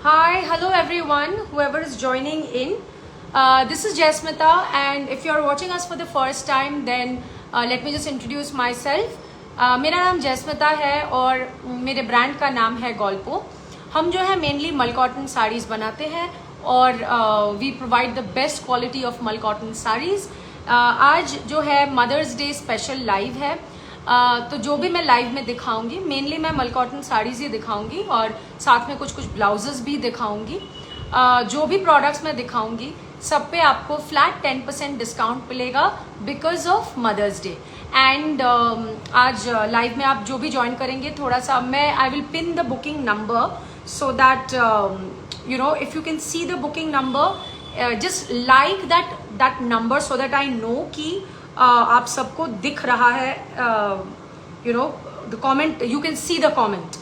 Hi, hello everyone, whoever is joining in. This is Jasmita, and if you are watching us for the first time, then let me just introduce myself. मेरा नाम जैस्मिता है और मेरे brand का नाम है गोल्पो. हम जो है मेनली मल कॉटन साड़ीज़ बनाते हैं और we provide the best quality of mul cotton saris. आज जो है मदर्स डे स्पेशल लाइव है. तो जो भी मैं लाइव में दिखाऊंगी मेनली मैं मल कॉटन साड़ीज़ ही दिखाऊंगी और साथ में कुछ ब्लाउजेस भी दिखाऊंगी. जो भी प्रोडक्ट्स मैं दिखाऊंगी सब पे आपको फ्लैट 10% डिस्काउंट मिलेगा because of Mother's Day. And आज लाइव में आप जो भी ज्वाइन करेंगे थोड़ा सा मैं I will pin the booking number so that you know if you can see the booking number just like that number so that I know कि आप सबको दिख रहा है. You know the comment you can see the comment.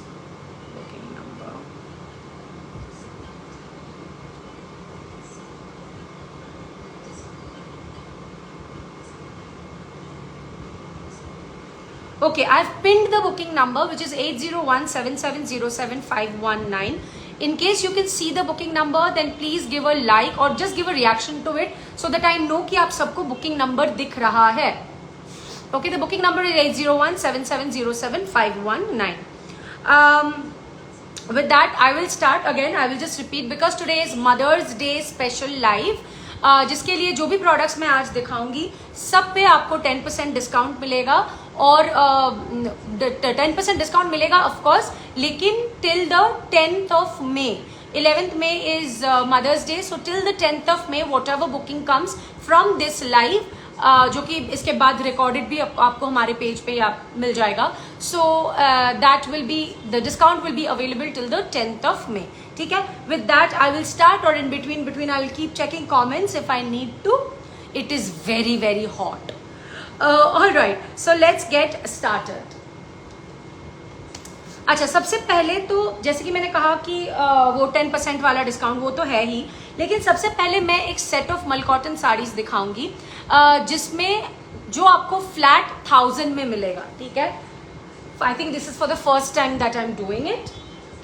Okay, I've pinned the booking number which is 8017707519. In case you can see the booking number, then please give a like or just give a reaction to it so that I know कि आप सबको booking number दिख रहा है. Okay, the booking number is 8017707519. With that, I will start again. I will just repeat because today is Mother's Day special live. जिसके लिए जो भी प्रोडक्ट्स मैं आज दिखाऊंगी सब पे आपको 10% डिस्काउंट मिलेगा और 10% डिस्काउंट मिलेगा ऑफ कोर्स, लेकिन till the 10th of May. 11th May is Mother's Day, so till the 10th of May whatever booking comes from this live, जो कि इसके बाद रिकॉर्डेड भी आपको हमारे पेज पे मिल जाएगा. So that will be the discount will be available till the 10th of May. ठीक है. With that I will start और in between I will keep checking comments if I need to. It is very very hot. Alright, so let's get started. अच्छा, सबसे पहले तो जैसे कि मैंने कहा कि वो 10% वाला डिस्काउंट वो तो है ही, लेकिन सबसे पहले मैं एक set of mul cotton saris दिखाऊंगी जिसमें जो आपको फ्लैट 1000 में मिलेगा. ठीक है. I think this is for the first time that I am doing it.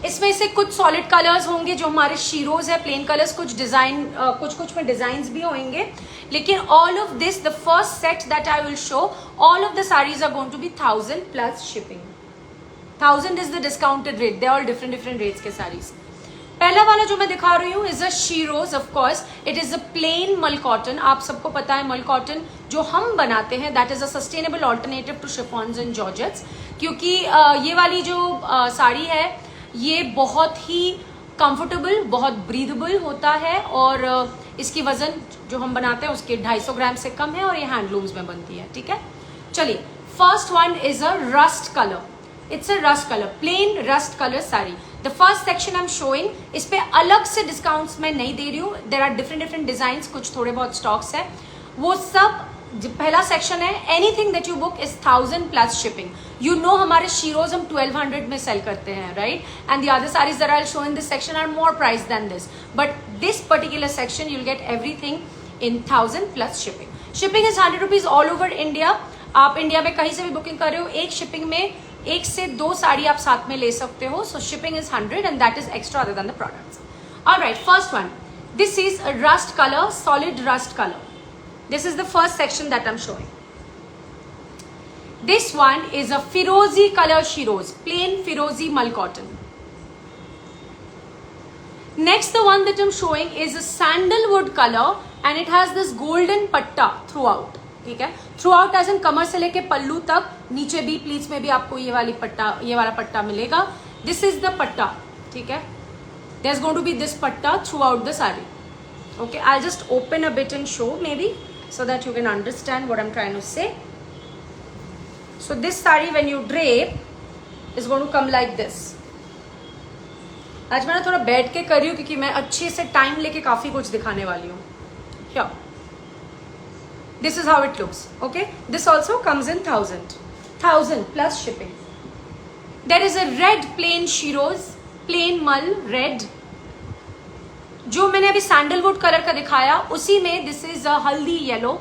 इसमें से कुछ सॉलिड कलर्स होंगे जो हमारे शीरोज है, प्लेन कलर्स, कुछ डिजाइन कुछ में डिजाइन भी होंगे, लेकिन all of this the first set that I will show all of the saris are going to be 1000 plus shipping. 1000 is the discounted rate. They are all different rates के साड़ीज. पहला वाला जो मैं दिखा रही हूँ is a Sheeroz. Of course it is a plain mul cotton. आप सबको पता है मल कॉटन जो हम बनाते हैं that is a sustainable alternative to chiffons and georgettes. क्योंकि ये वाली जो साड़ी है ये बहुत ही कंफर्टेबल, बहुत ब्रीदेबल होता है और इसकी वजन जो हम बनाते हैं उसके 250 ग्राम से कम है और ये हैंडलूम्स में बनती है. ठीक है. चलिए, first one is a rust colour. It's a rust color, plain rust color sari. The first section I'm showing, इस पे अलग से डिस्काउंट्स मैं नहीं दे रही हूँ. There are different डिजाइन, कुछ थोड़े बहुत स्टॉक्स है. वो सब पहला सेक्शन है. Anything that you book is 1000 plus shipping. You know हमारे शीरोज हम 1200 में सेल करते हैं, right? And the other sarees that I'll show in this section are more priced than this. But this particular section you'll get everything in 1000 plus shipping. Shipping is 100 rupees all over India. आप India में कहीं से भी booking कर रहे हो, एक shipping में 1 से 2 साड़ी आप साथ में ले सकते हो. So shipping is 100 and that is extra other than the products. Alright, first one, this is a rust colour, solid rust colour. This is the first section that I am showing. This one is a firozi colour Sheeroz, plain firozi mul cotton. Next the one that I am showing is a sandalwood colour and it has this golden patta throughout. ठीक है. Through out as in कमर से लेके पल्लू तक, नीचे भी pleats में भी आपको ये वाला पट्टा मिलेगा. This is the patta. ठीक है. There is going to be this patta throughout the sari. Okay, I just open a bit and show maybe so that you can understand what I'm trying to say. So this saree when you drape is going to come like this. आज मैं थोड़ा बैठ के कर रही हूँ क्योंकि मैं अच्छे से टाइम लेके काफी कुछ दिखाने वाली हूँ. Here. This is how it looks. Okay, this also comes in 1000 plus shipping. There is a red plain shiroz, plain mal red. जो मैंने अभी सैंडलवुड कलर का दिखाया उसी में दिस इज अ हल्दी येलो.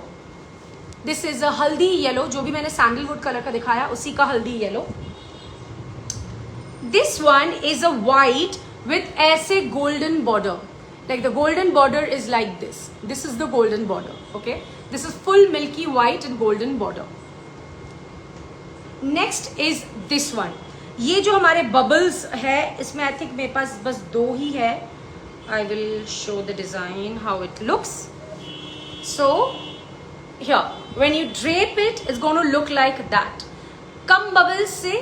दिस इज अ हल्दी येलो. जो भी मैंने सैंडलवुड कलर का दिखाया उसी का हल्दी yellow. This one is a white with ऐसे golden border. Like the golden border is like this. This is the golden border. Okay, this is full milky white and golden border. Next is this one. ये जो हमारे bubbles है, इसमें I think मेरे पास बस 2 ही है. I will show the design how it looks. So here, when you drape it, it's going to look like that. Come bubbles से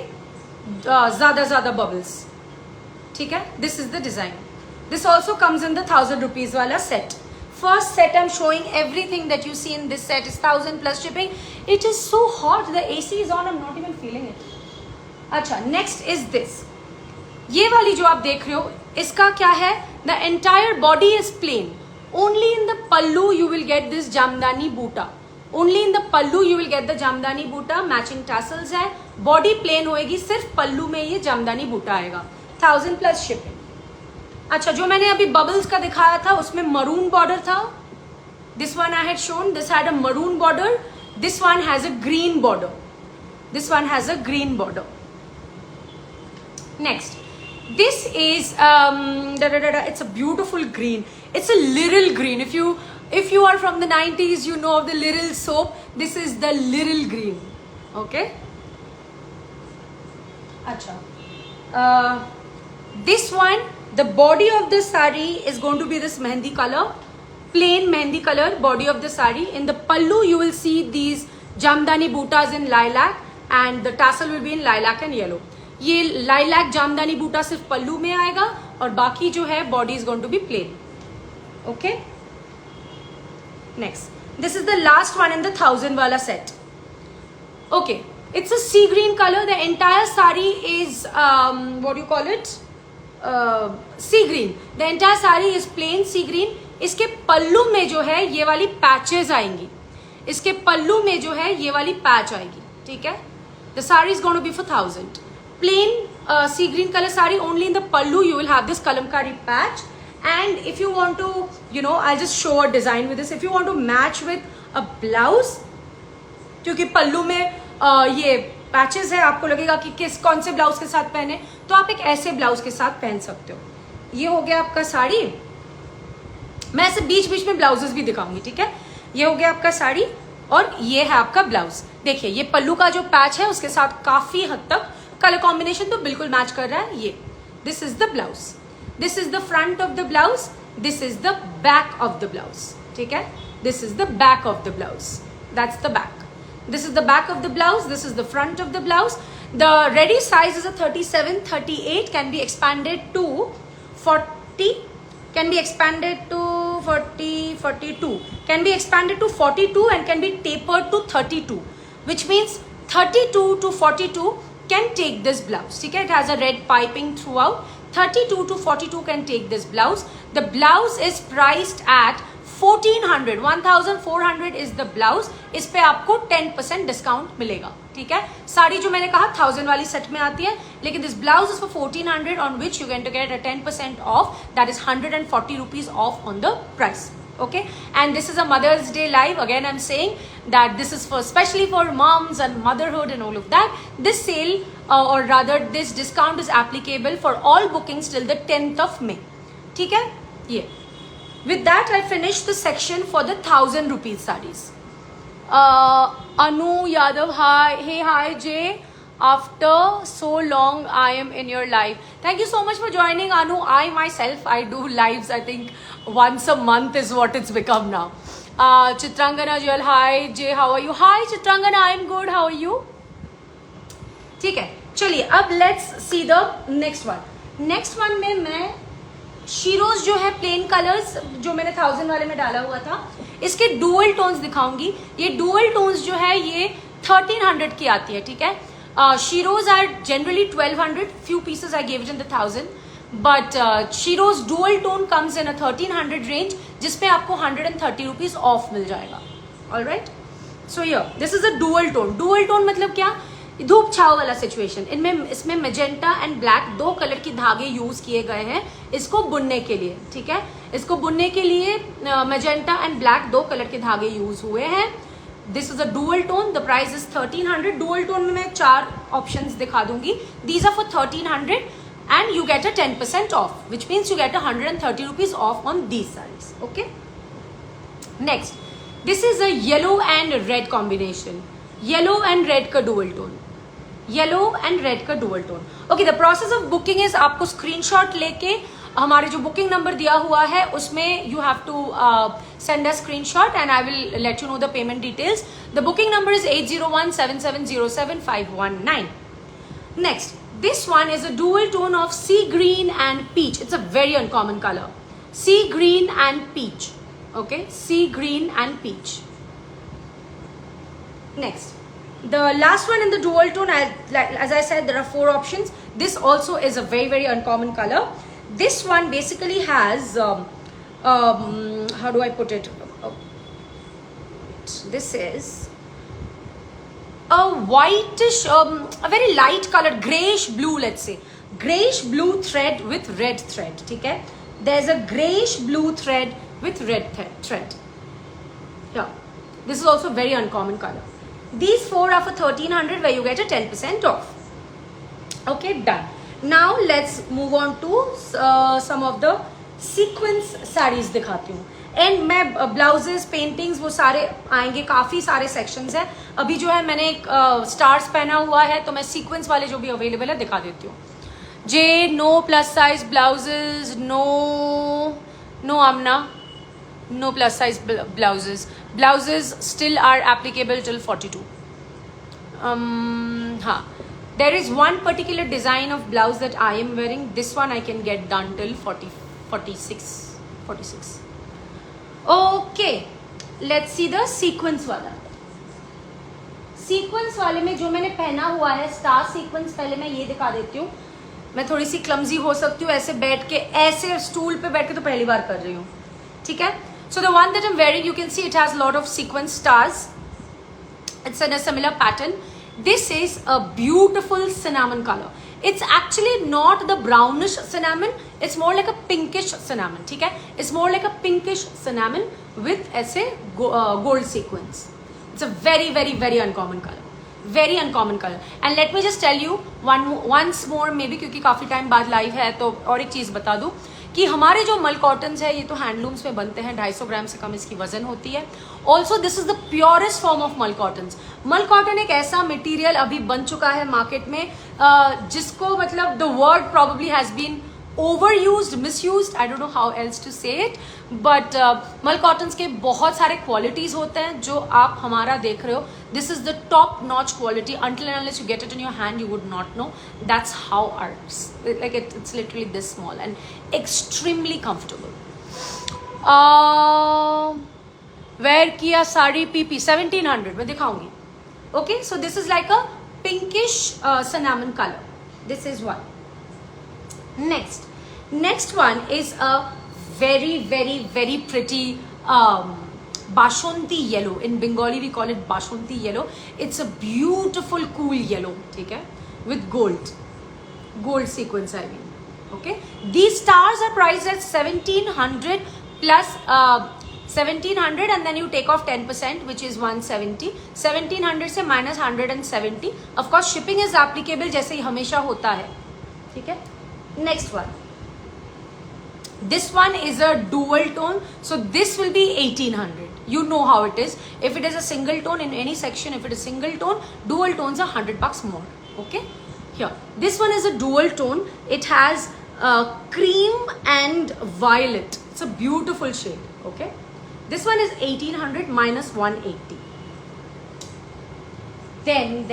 ज़्यादा bubbles. ठीक है? This is the design. This also comes in the 1000 rupees वाला set. First set I'm showing, everything that you see in this set is 1000 plus shipping. It is so hot, the AC is on, I'm not even feeling it. अच्छा, next is this. ये वाली जो आप देख रहे हो, इसका क्या है? The entire body is plain. Only in the pallu you will get this jamdani boota. Only in the pallu you will get the jamdani boota. Matching tassels है. Body plain होएगी, सिर्फ पल्लू में ये jamdani boota आएगा. 1000 plus shipping. अच्छा, जो मैंने अभी bubbles का दिखाया था, उसमें maroon border था. This one I had shown. This had a maroon border. This one has a green border. This one has a green border. Next. This is it's a beautiful green. It's a Liril green. If you are from the 90s, you know of the Liril soap. This is the Liril green. Okay. Acha. This one, the body of the sari is going to be this mehendi color, plain mehendi color body of the sari. In the pallu, you will see these jamdani bootas in lilac, and the tassel will be in lilac and yellow. ये lilac jamdani बूटा सिर्फ पल्लू में आएगा और बाकी जो है body is going to be plain. Okay, next, this is the last one in the 1000 वाला set. Okay, it's a sea green colour. The entire sari is what you call it, sea green. The entire sari is plain sea green. इसके पल्लू में जो है ये वाली patches आएंगी. इसके पल्लू में जो है ये वाली पैच आएगी. ठीक है. The sari is going to be for 1000. Plain sea green color sari, only in the pallu you will have this kalamkari patch. And if you want to, you know, I'll just show a design with this. If you want to match with a blouse, क्योंकि पल्लू में ये patches है, आपको लगेगा कि कौन से blouse के साथ पहने, तो आप एक ऐसे ब्लाउज के साथ पहन सकते हो. ये हो गया आपका साड़ी. मैं ऐसे बीच बीच में ब्लाउजेस भी दिखाऊंगी. ठीक है. ये हो गया आपका साड़ी और ये है आपका ब्लाउज. देखिए, ये पल्लू का जो पैच है उसके साथ काफी हद तक कलर कॉम्बिनेशन तो बिल्कुल मैच कर रहा है. ये this is the blouse. This is the front of the blouse. This is the back of the blouse. ठीक है. This is the back of the blouse. That's the back. This is the back of the blouse. This is the front of the blouse. The ready size is a 37, 38. Can be expanded to 40. Can be expanded to 40, 42. Can be expanded to 42 and can be tapered to 32. Which means 32 to 42 can take this blouse. Okay? It has a red piping throughout. 32 to 42 can take this blouse. The blouse is priced at 1400. 1400 is the blouse. इस पे आपको 10% discount मिलेगा. ठीक है. साड़ी जो मैंने कहा 1000 वाली सेट में आती है, लेकिन this blouse is for 1400 on which you going to get a 10% off. That is 140 rupees off on the price. Okay, and this is a Mother's Day live. Again, I'm saying that this is for especially for moms and motherhood and all of that. This sale or rather this discount is applicable for all bookings till the 10th of May. ठीक है. ये with that I finished the section for the 1000 rupees sarees. Anu Yadav, hi. Hey, hi Jay. After so long I am in your live. Thank you so much for joining, Anu. I myself, I do lives I think once a month is what it's become now. Chitrangana Jewel, hi Jay, how are you? Hi Chitrangana, I am good, how are you? ठीक है. चलिए अब let's see the next one. Next one में मैं Sheroes जो है plane colours जो मैंने 1000 वाले में डाला हुआ था, इसके डुअल टोन्स दिखाऊंगी. ये डुअल टोन्स जो है ये 1300 की आती है. ठीक है. Sheeroz are generally 1200. Few pieces I give it in the 1000, but Sheeroz dual tone comes in a 1300 range, जिसपे आपको 130 रुपीज ऑफ मिल जाएगा. Alright. So here this is a dual tone. Dual tone मतलब क्या? धूप छाव वाला सिचुएशन. इसमें मेजेंटा एंड ब्लैक 2 कलर की धागे यूज किए गए हैं इसको बुनने के लिए. ठीक है. इसको बुनने के लिए मेजेंटा एंड ब्लैक 2 कलर के धागे यूज हुए हैं. This is a dual tone. The price is 1300. Dual tone में मैं 4 ऑप्शंस दिखा दूंगी. These are for 1300. and you get a 10% off, which means you get 130 rupees off on these sarees. Okay. Next, this is a yellow and red combination. Yellow and red का dual tone. Yellow and red का dual tone. Okay, the process of booking is आपको screenshot लेके हमारे जो booking number दिया हुआ है उसमें you have to send a screenshot and I will let you know the payment details. The booking number is 8017707519. Next, this one is a dual tone of sea green and peach. It's a very uncommon color. Sea green and peach. Okay, sea green and peach. Next, the last one in the dual tone, as I said, there are 4 options. This also is a very, very uncommon color. This one basically has, how do I put it? This is a whitish, a very light colored, grayish blue, let's say. Grayish blue thread with red thread, okay? There's a grayish blue thread with red thread. Yeah, this is also very uncommon color. These 4 are for 1300 where you get a 10% off. Okay, done. Now let's move on to some of the sequence sarees दिखाती हूँ. And मैं blouses paintings वो सारे आएंगे, काफ़ी सारे sections हैं. अभी जो है मैंने एक स्टार्स पहना हुआ है तो मैं सीक्वेंस वाले जो भी अवेलेबल है दिखा देती हूँ. जे no plus size blouses, no Aamna, no plus size blouses still are applicable till 42. There is one particular design of blouse that I am wearing. This one I can get done till 46. Okay, let's see the sequence वाला. Sequence वाले में जो मैंने पहना हुआ है star sequence, पहले मैं ये दिखा देती हूँ. मैं थोड़ी सी क्लमजी हो सकती हूँ ऐसे बैठ के, ऐसे स्टूल पे बैठ के तो पहली बार कर रही हूँ, ठीक है. So the one that I'm wearing, you can see it has a lot of sequence stars. It's in a similar pattern. This is a beautiful cinnamon color. It's actually not the brownish cinnamon. It's more like a pinkish cinnamon. Okay? It's more like a pinkish cinnamon with ऐसे gold sequence. It's a very, very, very uncommon color. Very uncommon color. And let me just tell you once more, maybe क्योंकि काफी time बाद live है तो और एक चीज बता दूं कि हमारे जो मल कॉटन्स है ये तो हैंडलूम्स में बनते हैं, 250 ग्राम से कम इसकी वजन होती है. Also this is the purest form of मल कॉटन्स. मल कॉटन एक ऐसा मटेरियल अभी बन चुका है मार्केट में जिसको मतलब the word probably has been overused, misused, I don't know how else to say it, but मल कॉटन्स के बहुत सारे क्वालिटीज होते हैं जो आप हमारा देख रहे हो. This is the top notch quality. Until and unless you get it in your hand, you would not know. That's how ours, like it's literally this small and extremely comfortable. Wear किया sari PP 1700 मैं दिखाऊंगी. Okay, so this is like a pinkish cinnamon color. This is one. Next one is a very, very, very pretty Bashonti yellow. In Bengali we call it Bashonti yellow. It's a beautiful cool yellow, ठीक है, with gold sequence I mean. Okay, these stars are priced at 1700 plus 1700 and then you take off 10% which is 170. 1700 से minus 170. Of course shipping is applicable जैसे ही हमेशा होता है, ठीक है. Next one. This one is a dual tone. So this will be 1800. You know how it is. If it is a single tone in any section, if it is single tone, dual tones are $100 more. Okay. Here. This one is a dual tone. It has cream and violet. It's a beautiful shade. Okay. This one is 1800 minus 180. Then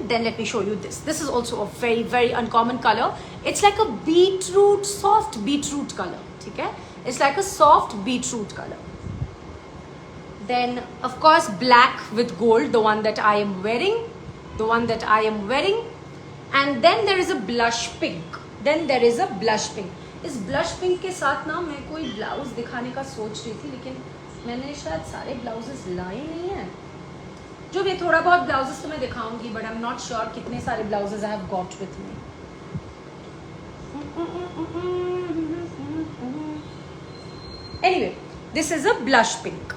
let me show you this. This is also a very, very uncommon color. It's like a beetroot, soft beetroot color. Okay? It's like a soft beetroot color. Then, of course, black with gold, the one that I am wearing. And then there is a blush pink. इस blush pink के साथ ना मैं कोई blouse दिखाने का सोच रही थी, लेकिन मैंने शायद सारे ब्लाउजेस लाए नहीं हैं. जो भी थोड़ा बहुत ब्लाउजेस तो मैं दिखाऊंगी, but I am not sure कितने सारे blouses I have got with me. Anyway, this is a blush pink.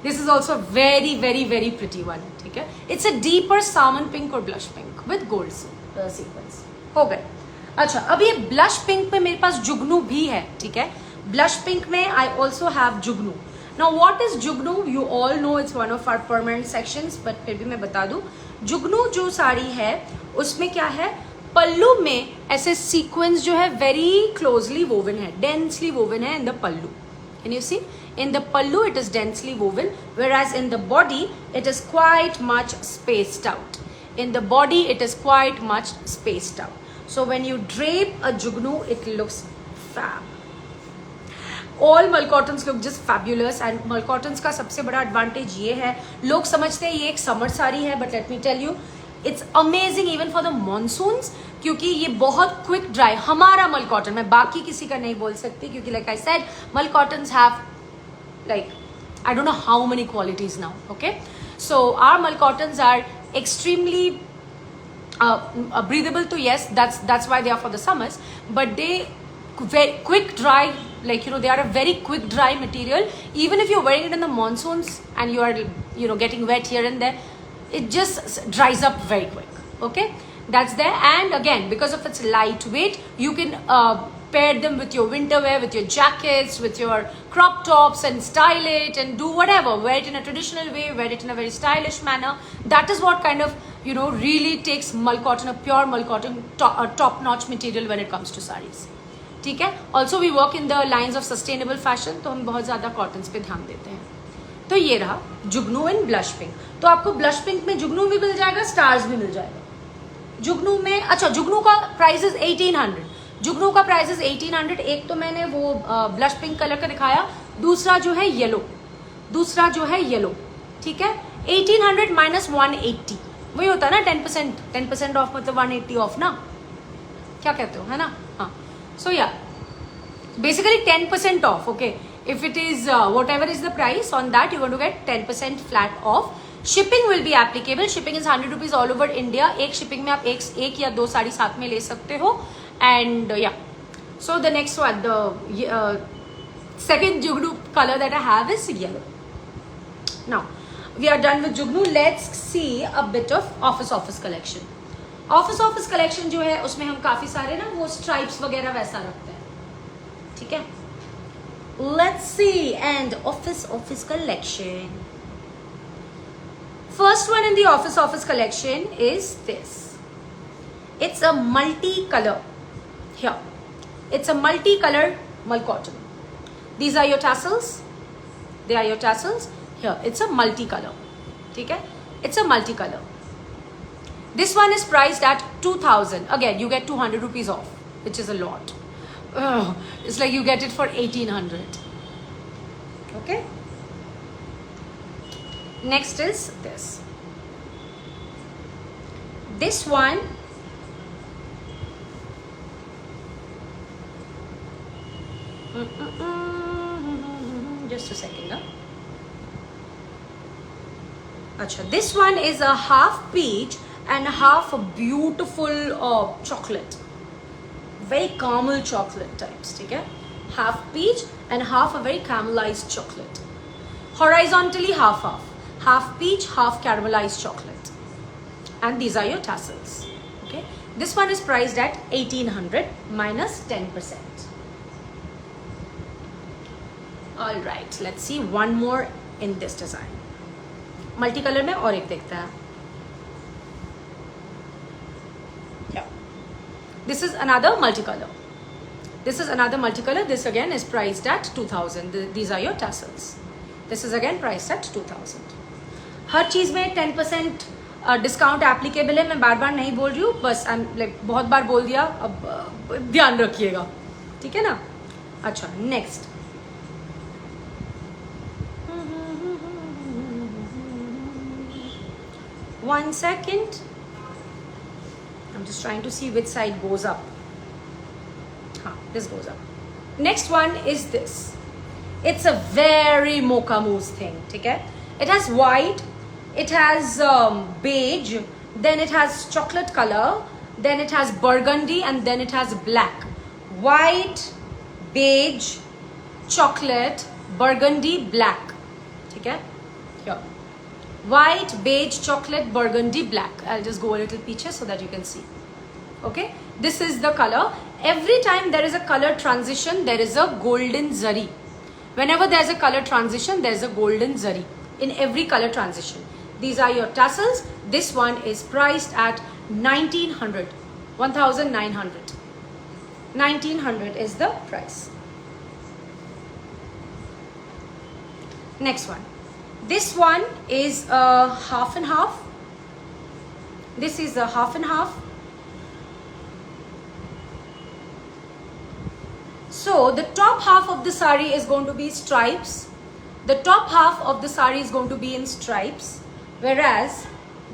This is also very very very pretty one, ठीक है. It's a deeper salmon pink और blush pink with gold sequins. हो गए. अच्छा, अब ये ब्लश पिंक में मेरे पास जुगनू भी है, ठीक है. ब्लश पिंक में I also have Jugnu. Now what is Jugnu? You all know it's one of our permanent sections, but फिर भी मैं बता दूं. जुगनू जो साड़ी है उसमें क्या है, पल्लू में ऐसे सीक्वेंस जो है वेरी क्लोजली वोवन है, डेंसली वोवन है in the pallu. Can you see? In the pallu it is densely woven, whereas in the body it is quite much spaced out. In the body it is quite much spaced out. So when you drape a jugnu, it looks fab. All malcottons look just fabulous, and malcottons का सबसे बड़ा advantage ये है, लोग समझते हैं ये एक summer साड़ी है, but let me tell you, it's amazing even for the monsoons, क्योंकि ये बहुत क्विक ड्राई. हमारा मलकॉटन, मैं बाकी किसी का नहीं बोल सकती, क्योंकि like I said mul cottons have like I don't know how many qualities now, okay. So our malcottons are extremely breathable too, yes, that's why they are for the summers, but they very quick dry, like, you know, they are a very quick dry material. Even if you're wearing it in the monsoons and you are, you know, getting wet here and there, it just dries up very quick, okay. That's there. And again, because of its lightweight, you can pair them with your winter wear, with your jackets, with your crop tops, and style it and do whatever. Wear it in a traditional way, wear it in a very stylish manner. That is what kind of, you know, really takes malcotton, a pure malcotton, top-notch material when it comes to sarees. ठीक है. Also we work in the lines of sustainable fashion, तो हम बहुत ज़्यादा cottons पे ध्यान देते हैं. तो ये रहा जुगनू एंड ब्लश पिंक. तो आपको ब्लश पिंक में जुगनू भी मिल जाएगा, स्टार्स भी मिल जाएगा. जुगनू में, अच्छा, जुगनू का प्राइस इज 1800. जुगनू का प्राइस इज 1800. एक तो मैंने वो ब्लश पिंक कलर का दिखाया, दूसरा जो है येलो, ठीक है. 1800 माइनस 180 वही होता है ना, 10% ऑफ, मतलब 180 ऑफ ना, क्या कहते हो, है ना. हाँ, सो या basically 10% off, okay. If it is whatever is the price, on that you're going to get 10% flat off. Shipping will be applicable. Shipping is 100 rupees all over India. एक shipping में आप एक या दो साड़ी साथ में ले सकते हो. And yeah, so the next one, the second jugnu color that I have is yellow. Now we are done with jugnu. Let's see a bit of office collection. Office collection जो है उसमें हम काफी सारे ना वो stripes वगैरह वैसा रखते हैं, ठीक है. Let's see. And office collection. First one in the office collection is this. It's a multi-color. Here, it's a multi-color malcotton. These are your tassels. They are your tassels. Here, it's a multi-color. ठीक है? It's a multi-color. This one is priced at 2000. Again, you get 200 rupees off, which is a lot. It's like you get it for 1800. Okay? Next is this. This one just a second. Acha, this one is a half peach and half a beautiful chocolate, very caramel chocolate types, ठीक है. Half peach and half a very caramelized chocolate, horizontally half peach, half caramelized chocolate. And these are your tassels, okay. This one is priced at 1800 minus 10%. All right, let's see one more in this design. Multicolor में और एक देखते हैं. Yeah, this is another multicolor. This again is priced at 2000. These are your tassels. This is again priced at 2000. हर चीज में 10% discount applicable है. मैं बार बार नहीं बोल रही हूँ, बस लाइक बहुत बार बोल दिया, अब ध्यान रखिएगा, ठीक है ना. अच्छा, next. One second. I'm just trying to see which side goes up. This goes up. Next one is this. It's a very mocha mousse thing, ठीक है. It has white, it has beige, then it has chocolate color, then it has burgundy, and then it has black. White, beige, chocolate, burgundy, black, ठीक है. white, beige, chocolate, burgundy, black. I'll just go a little picture so that you can see. Okay, this is the color. Every time there is a color transition, there is a golden zari. Whenever there's a color transition, there's a golden zari in every color transition. These are your tassels. This one is priced at 1900, 1900. 1900 is the price. Next one. This one is a half and half. This is a half and half. So the top half of the sari is going to be stripes. The top half of the sari is going to be in stripes, whereas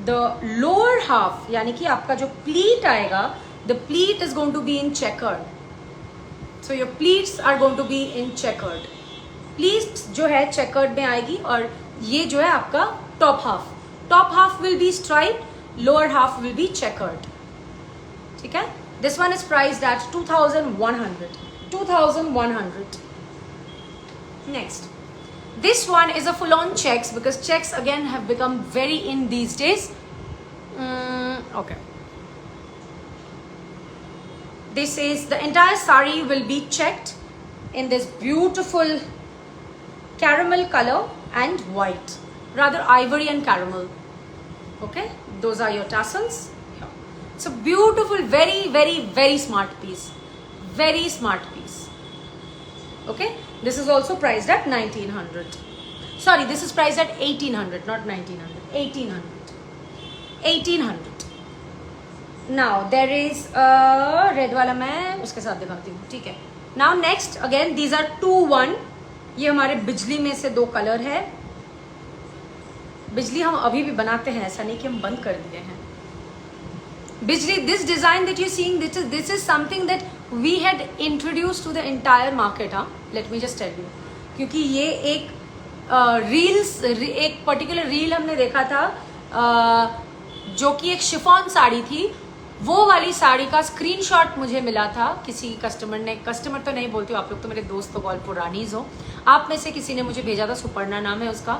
the lower half, यानी कि आपका जो pleat आएगा, the pleat is going to be in checkered. So your pleats are going to be in checkered. Pleats जो है checkered में आएगी और ये जो है आपका top half. Top half will be striped, lower half will be checkered. ठीक है? This one is priced at 2100. 2100. Next. This one is a full-on checks because checks again have become very in these days. Okay. This is the entire sari will be checked in this beautiful caramel color and white, rather ivory and caramel. Okay, those are your tassels. It's a beautiful, very, very, very smart piece. Very smart piece. Okay, this is also priced at 1900. Sorry, this is priced at 1800, not 1900. 1800. 1800. Now there is a red वाला मैं उसके साथ दिखाती हूँ. ठीक है. Now next again these are 2-1. ये हमारे बिजली में से दो कलर है. बिजली हम अभी भी बनाते हैं, ऐसा नहीं कि हम बंद कर दिए हैं. बिजली, this design that you're seeing, this is something that we had introduced to the entire market. Let me just tell you. क्योंकि ये एक एक पर्टिकुलर रील हमने देखा था जो कि एक शिफॉन साड़ी थी. वो वाली साड़ी का स्क्रीनशॉट मुझे मिला था किसी कस्टमर ने. कस्टमर तो नहीं बोलती हूँ, आप लोग तो मेरे दोस्त तो बहुत पुरानीज हो. आप में से किसी ने मुझे भेजा था, सुपर्णा नाम है उसका.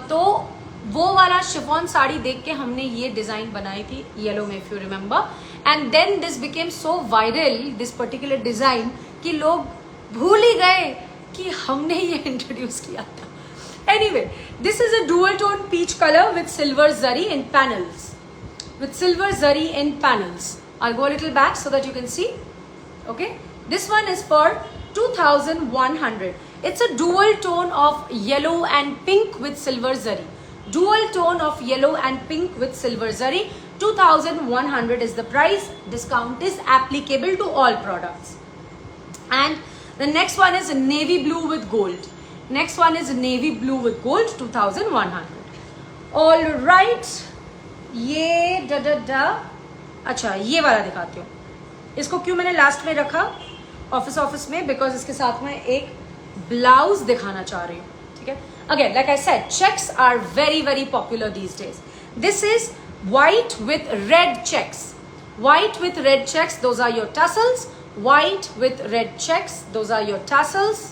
तो वो वाला शिफॉन साड़ी देख के हमने ये डिजाइन बनाई थी येलो में, if you remember. And then this became so viral, this particular design, कि लोग भूल ही गए कि हमने ये इंट्रोड्यूस किया था. Anyway, this is a dual tone peach colour with silver zari in panels. With silver zari in panels. I'll go a little back so that you can see. Okay, this one is for 2100. It's a dual tone of yellow and pink with silver zari. Dual tone of yellow and pink with silver zari. 2100 is the price. Discount is applicable to all products. And the next one is navy blue with gold. Next one is navy blue with gold. 2100. All right. ये अच्छा ये वाला दिखाती हूँ. इसको क्यों मैंने last में रखा ऑफिस में, बिकॉज इसके साथ में एक ब्लाउज दिखाना चाह रही हूँ. ठीक है. Again like I said, checks are very very popular these days. This is white with red checks. White with red checks, those are your tassels. White with red checks, those are your tassels.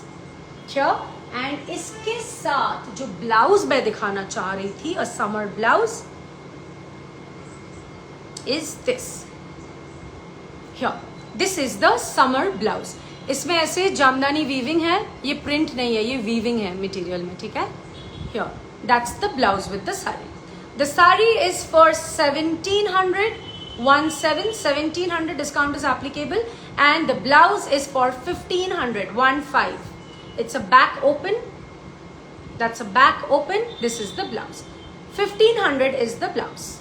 And इसके साथ जो blouse मैं दिखाना चाह रही थी, a summer blouse, is this here. This is the summer blouse. इसमें ऐसे जामदानी वीविंग है. ये प्रिंट नहीं है, ये वीविंग है मटेरियल में. ठीक है. Here, that's the blouse with the sari. The sari is for 1700. 1700 discount is applicable, and the blouse is for 1500. 15. It's a back open. That's a back open. This is the blouse. 1500 is the blouse.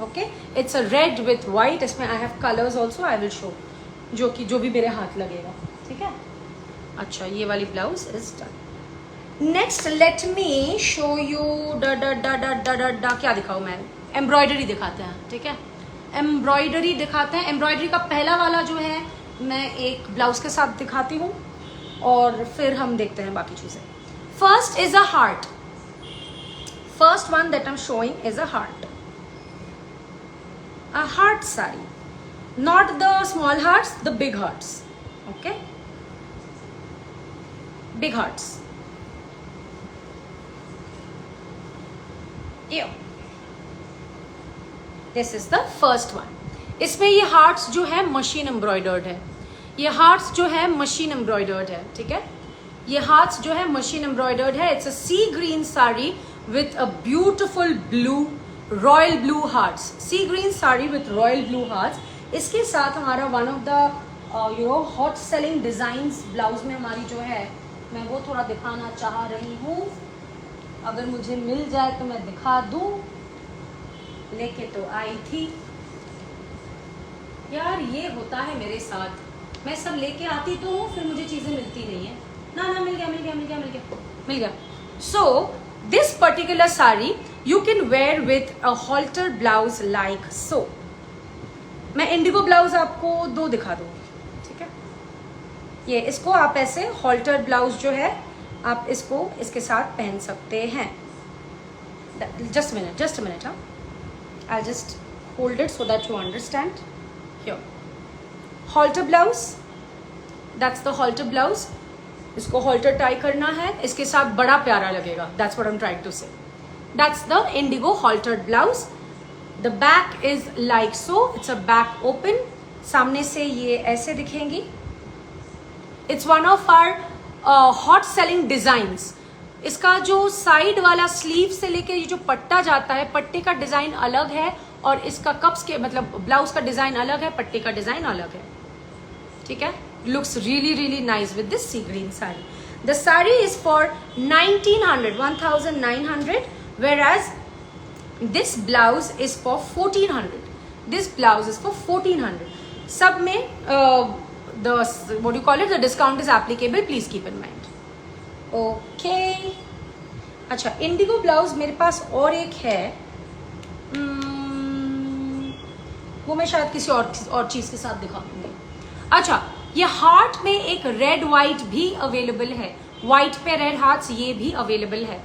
Okay, it's a red with white. इसमें I have colors also. I will show जो भी मेरे हाथ लगेगा. ठीक है. अच्छा, ये वाली blouse is done. Next, let me show you क्या दिखाऊँ मैं? एम्ब्रॉयडरी दिखाते हैं. ठीक है. एम्ब्रॉयडरी दिखाते हैं. एम्ब्रॉयडरी का पहला वाला जो है मैं एक ब्लाउज के साथ दिखाती हूँ और फिर हम देखते हैं बाकी चीजें. First is a heart. First one that I'm showing is a heart. A heart sari, not the small hearts, the big hearts. Okay, big hearts. ये this is the first one. इसमें ये हार्ट्स जो है machine embroidered है, ये hearts जो है machine embroidered है, ठीक है, ये हार्ट्स जो है मशीन एम्ब्रॉयडर्ड है। It's a sea green sari with a beautiful blue royal blue hearts, sea green sari with royal blue hearts. इसके साथ हमारा one of the hot selling designs blouse में हमारी जो है, मैं वो थोड़ा दिखाना चाह रही हूँ, अगर मुझे मिल जाए तो मैं दिखा दूँ, लेके तो आई थी यार, ये होता है मेरे साथ, मैं सब लेके आती तो हूँ, फिर मुझे चीजें मिलती नहीं है ना। मिल गया। So this particular sari you can wear with a halter blouse like so. मैं इंडिगो ब्लाउज आपको 2 दिखा दूंगी, ठीक है। ये इसको आप ऐसे हॉल्टर ब्लाउज जो है आप इसको इसके साथ पहन सकते हैं। जस्ट मिनट, हाँ, I'll just hold it so that you understand. Here, halter blouse. That's the halter blouse. इसको halter tie करना है, इसके साथ बड़ा प्यारा लगेगा. That's what I'm trying to say. That's the indigo haltered blouse. The back is like so. It's a back open. सामने से ये ऐसे दिखेंगी. It's one of our hot selling designs. इसका जो साइड वाला स्लीव से लेके ये जो पट्टा जाता है, पट्टे का डिजाइन अलग है, और इसका कप्स के मतलब ब्लाउज का डिजाइन अलग है, पट्टे का डिजाइन अलग है, ठीक है। Looks really really nice with this sea green sari. The sari is for 1900 whereas this blouse is for 1400. This blouse is for 1400. सब में the what do you call it, the discount is applicable, please keep in mind. Okay अच्छा, Indigo blouse मेरे पास और एक है, वो मैं शायद किसी और चीज के साथ दिखा दूंगी। अच्छा, ये हार्ट में एक रेड वाइट भी अवेलेबल है, वाइट पे रेड हार्ट्स, ये भी अवेलेबल है,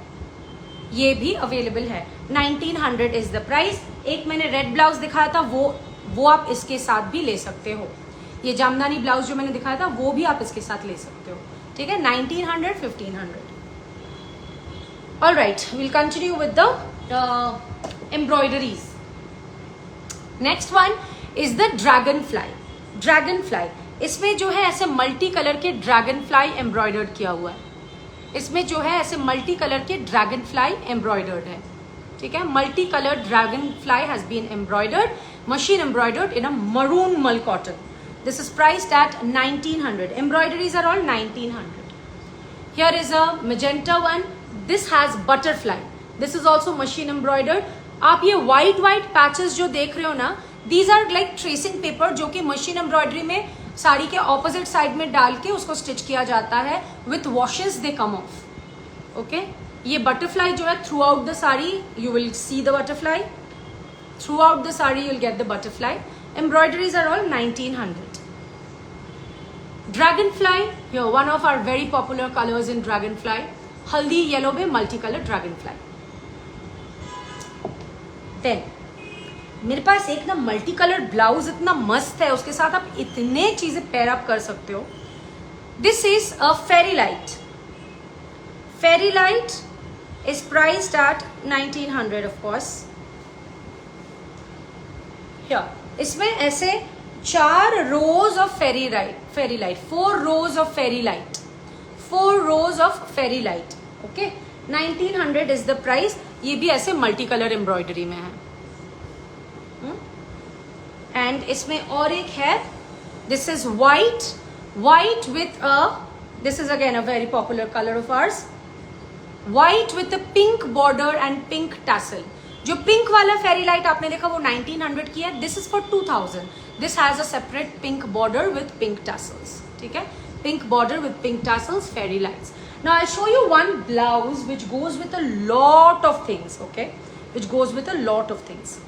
ये भी अवेलेबल है। 1900 इज द प्राइस। एक मैंने रेड ब्लाउज दिखाया था, वो आप इसके साथ भी ले सकते हो। ये जामदानी ब्लाउज जो मैंने दिखाया था वो भी आप इसके साथ ले सकते हो, ठीक है। 1900, 1500। All right, will continue with the embroideries. Next one is the dragonfly. Dragonfly, इसमें जो है ऐसे मल्टी कलर के ड्रैगन फ्लाई एम्ब्रॉयडर्ड किया हुआ है। इसमें जो है ऐसे मल्टी कलर के ड्रैगन फ्लाई एम्ब्रॉयडर्ड है, ठीक है। Multi colour dragonfly has been embroidered, machine embroidered in a maroon mul cotton. This is priced at 1900. Embroideries are all 1900. Here is a magenta one. This has butterfly. This is also machine embroidered. आप ये white patches जो देख रहे हो ना, these are like tracing paper जो कि machine embroidery में साड़ी के opposite side में डाल के उसको stitch किया जाता है. With washes they come off. Okay? ये butterfly जो है throughout the sari you will see the butterfly. Throughout the sari you will get the butterfly. Embroideries are all 1900. Dragonfly, here one of our very popular colors in dragonfly, haldi yellow में multicolor dragonfly. Then मेरे पास एक ना multi colour blouse इतना मस्त है, उसके साथ आप इतने चीजें पेयर अप कर सकते हो. This is a fairy light. Fairy light is priced eight 1900 of course. इसमें ऐसे 4 rows of fairy light, 4 rows of fairy light, 4 rows of fairy light. Okay, 1900 is the price. ये भी ऐसे मल्टी कलर एम्ब्रॉयडरी में है. And इसमें और एक है, this is white with a, this is again a very popular color of ours, white with a pink border and pink tassel. जो पिंक वाला फेरी लाइट आपने देखा वो 1900 की है. This is for 2000. This has a separate pink border with pink tassels. ठीक है, pink border with pink tassels, fairy lights. Now I show you one blouse which goes with a lot of things. Okay, which goes with a lot of things.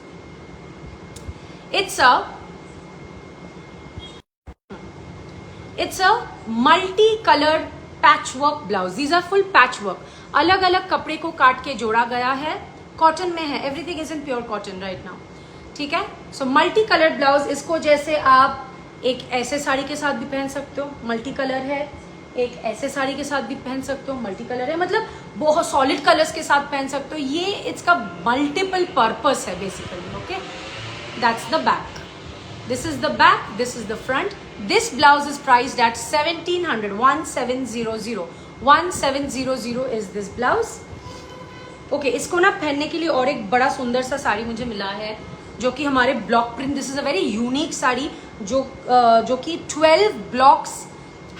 it's a multi-colored patchwork blouse. These are full patchwork. अलग अलग कपड़े को काट के जोड़ा गया है. Cotton में है, everything is in pure cotton right now. ठीक है, सो मल्टी कलर्ड ब्लाउज. इसको जैसे आप एक ऐसे साड़ी के साथ भी पहन सकते हो, मल्टी कलर है. एक ऐसे साड़ी के साथ भी पहन सकते हो, मल्टी कलर है. मतलब बहुत सॉलिड कलर्स के साथ पहन सकते हो। ये इसका मल्टीपल पर्पस है basically. Okay, that's the back, this is the back, this is the front. This blouse is priced eight 1700, 1700, 1700 is this blouse. Okay, इसको ना पहनने के लिए और एक बड़ा सुंदर सा साड़ी मुझे मिला है जो कि हमारे block print, this is a very unique sari जो कि 12 blocks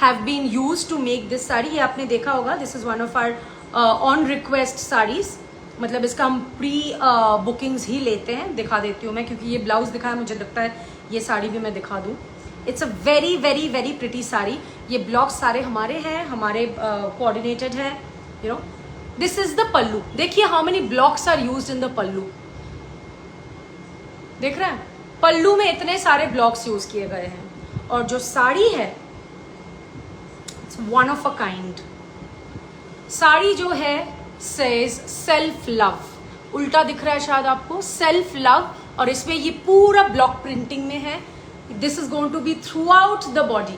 have been used to make this sari. ये आपने देखा होगा, this is one of our on request saris, मतलब इसका हम प्री बुकिंग्स ही लेते हैं। दिखा देती हूँ मैं, क्योंकि ये ब्लाउज दिखाया, मुझे लगता है ये साड़ी भी मैं दिखा दूँ। It's a very very very pretty sari. ये ब्लॉक्स सारे हमारे हैं, हमारे कोऑर्डिनेटेड है, you know. This is the pallu. देखिए how many blocks are used in the pallu, देख रहे हैं? पल्लू में इतने सारे ब्लॉक्स यूज किए गए हैं। और जो साड़ी है, it's one of a kind. Sari जो है सेज सेल्फ लव, उल्टा दिख रहा है शायद आपको, सेल्फ लव। और इसमें ये पूरा ब्लॉक प्रिंटिंग में है। This is going to be throughout the body,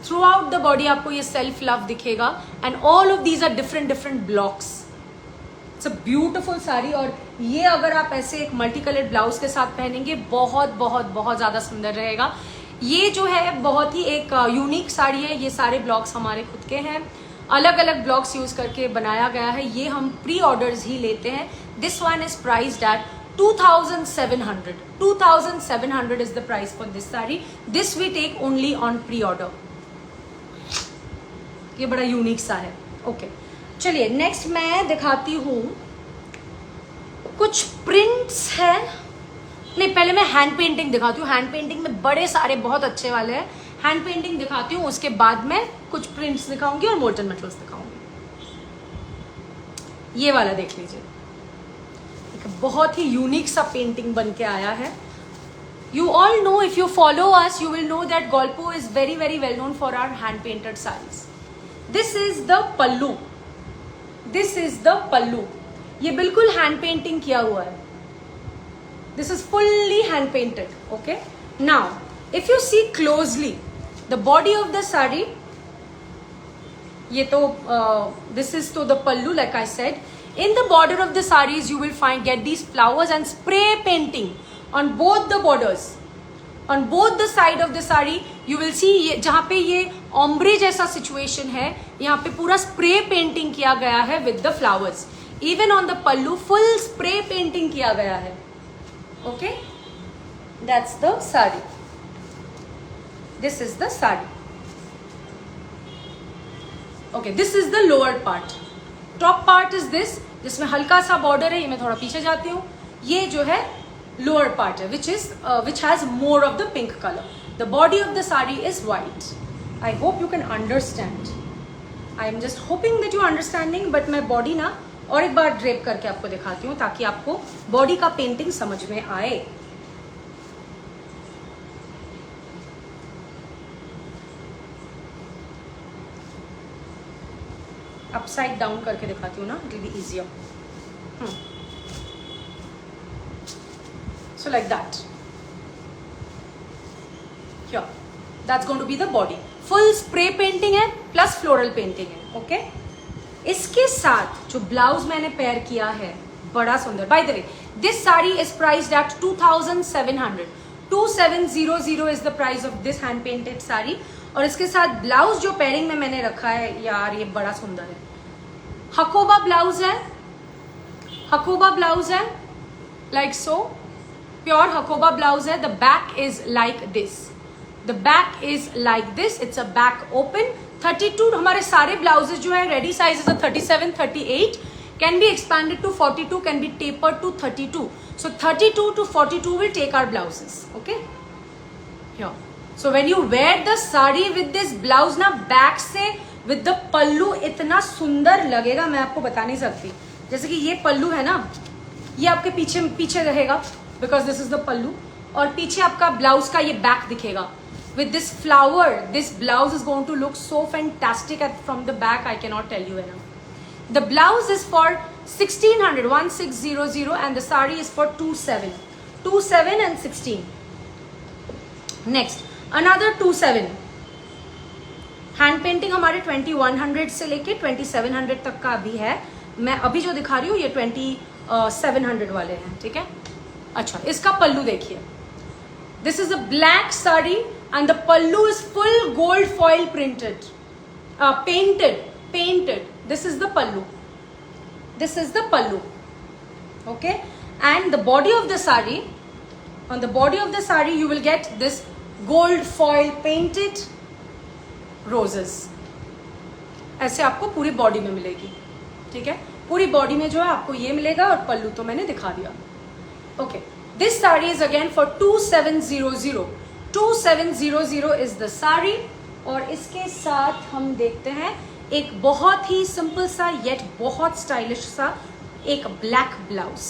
throughout the body आपको ये सेल्फ लव दिखेगा। And all of these are different different blocks. It's a beautiful sari. और ये अगर आप ऐसे एक मल्टी कलर्ड ब्लाउज के साथ पहनेंगे, बहुत बहुत बहुत ज़्यादा सुंदर रहेगा। ये जो है बहुत ही एक यूनिक साड़ी है। ये सारे ब्लॉक्स हमारे खुद के हैं, अलग अलग ब्लॉक्स यूज करके बनाया गया है। ये हम प्री ऑर्डर्स ही लेते हैं। This one is priced at 2700, 2700 is the price for this sari. This we take only on pre order. ये बड़ा यूनिक सा है। ओके, चलिए नेक्स्ट मैं दिखाती हूँ कुछ प्रिंट्स है। नहीं, पहले मैं हैंड पेंटिंग दिखाती हूँ। हैंड पेंटिंग में बड़े सारे बहुत अच्छे वाले हैं। हैंड पेंटिंग दिखाती हूँ, उसके बाद मैं कुछ प्रिंट्स दिखाऊंगी और मोल्टन मेटल्स दिखाऊंगी। ये वाला देख लीजिए, एक बहुत ही यूनिक सा पेंटिंग बन के आया है। You all know, if you follow us, you will know that Golpo is very very well known for our hand painted sarees. This is the pallu. This is the pallu. ये बिल्कुल hand painting किया हुआ है। This is fully hand painted. Okay. Now, if you see closely, the body of the saree, ये तो this is to the pallu, like I said. In the border of the sarees, you will get these flowers and spray painting on both the borders. On both the side of the saree, you will see जहाँ पे ये ombre जैसा situation है, यहाँ पे पूरा spray painting किया गया है with the flowers. Even on the pallu, full spray painting किया गया है. Okay, that's the saree. This is the saree. Okay, this is the lower part. Top part is this, जिसमें हल्का सा border है। ये मैं थोड़ा पीछे जाती हूँ। ये जो है lower part है, which has more of the pink color. The body of the saree is white. I hope you can understand. I am just hoping that you are understanding. But मैं body ना और एक बार drape करके आपको दिखाती हूँ ताकि आपको बॉडी का पेंटिंग समझ में आए। अपसाइड डाउन करके दिखाती हूँ ना, it will be easier. So like that. Here, that's going to be the body. Full spray painting है plus floral painting है। Okay? इसके साथ जो ब्लाउज मैंने पेयर किया है, बड़ा सुंदर। By the way, this sari is priced at 2700। 2700 is the price of this hand painted sari. और इसके साथ ब्लाउज जो पेयरिंग में मैंने रखा है, यार ये बड़ा सुंदर है। हकोबा ब्लाउज है, हकोबा ब्लाउज है, like so, pure Hakoba blouse है। The back is like this, the back is like this, it's a back open. 32 हमारे सारे ब्लाउजेज जो है रेडी साइजेस है 37, 38, can be expanded to 42, can be tapered to 32. So 32 to 42 will take our blouses. Okay, here. So when you wear the sari with this blouse ना, back से with the पल्लू इतना सुंदर लगेगा, मैं आपको बता नहीं सकती। जैसे कि ये पल्लू है ना, ये आपके पीछे रहेगा because this is the पल्लू, और पीछे आपका ब्लाउज का ये बैक दिखेगा। With this flower, this blouse is going to look so fantastic from the back. I cannot tell you enough. The blouse is for 1600, 1600, and the sari is for 27 and 16. Next, another 27. Hand painting हमारे 2100 से लेके 2700 तक का भी है। मैं अभी जो दिखा रही हूँ ये 2700 वाले हैं, ठीक है। अच्छा, इसका पल्लू देखिए, this is a black sari and the pallu is full gold foil printed, painted. This is the pallu. This is the pallu. Okay, and the body of the sari, on the body of the sari you will get this gold foil painted roses. ऐसे आपको पूरी body में मिलेगी, ठीक है। पूरी body में जो है आपको ये मिलेगा और पल्लू तो मैंने दिखा दिया। Okay, this sari is again for 2700. 2700 is the sari. और इसके साथ हम देखते हैं एक बहुत ही सिंपल सा येट बहुत स्टाइलिश सा एक black blouse.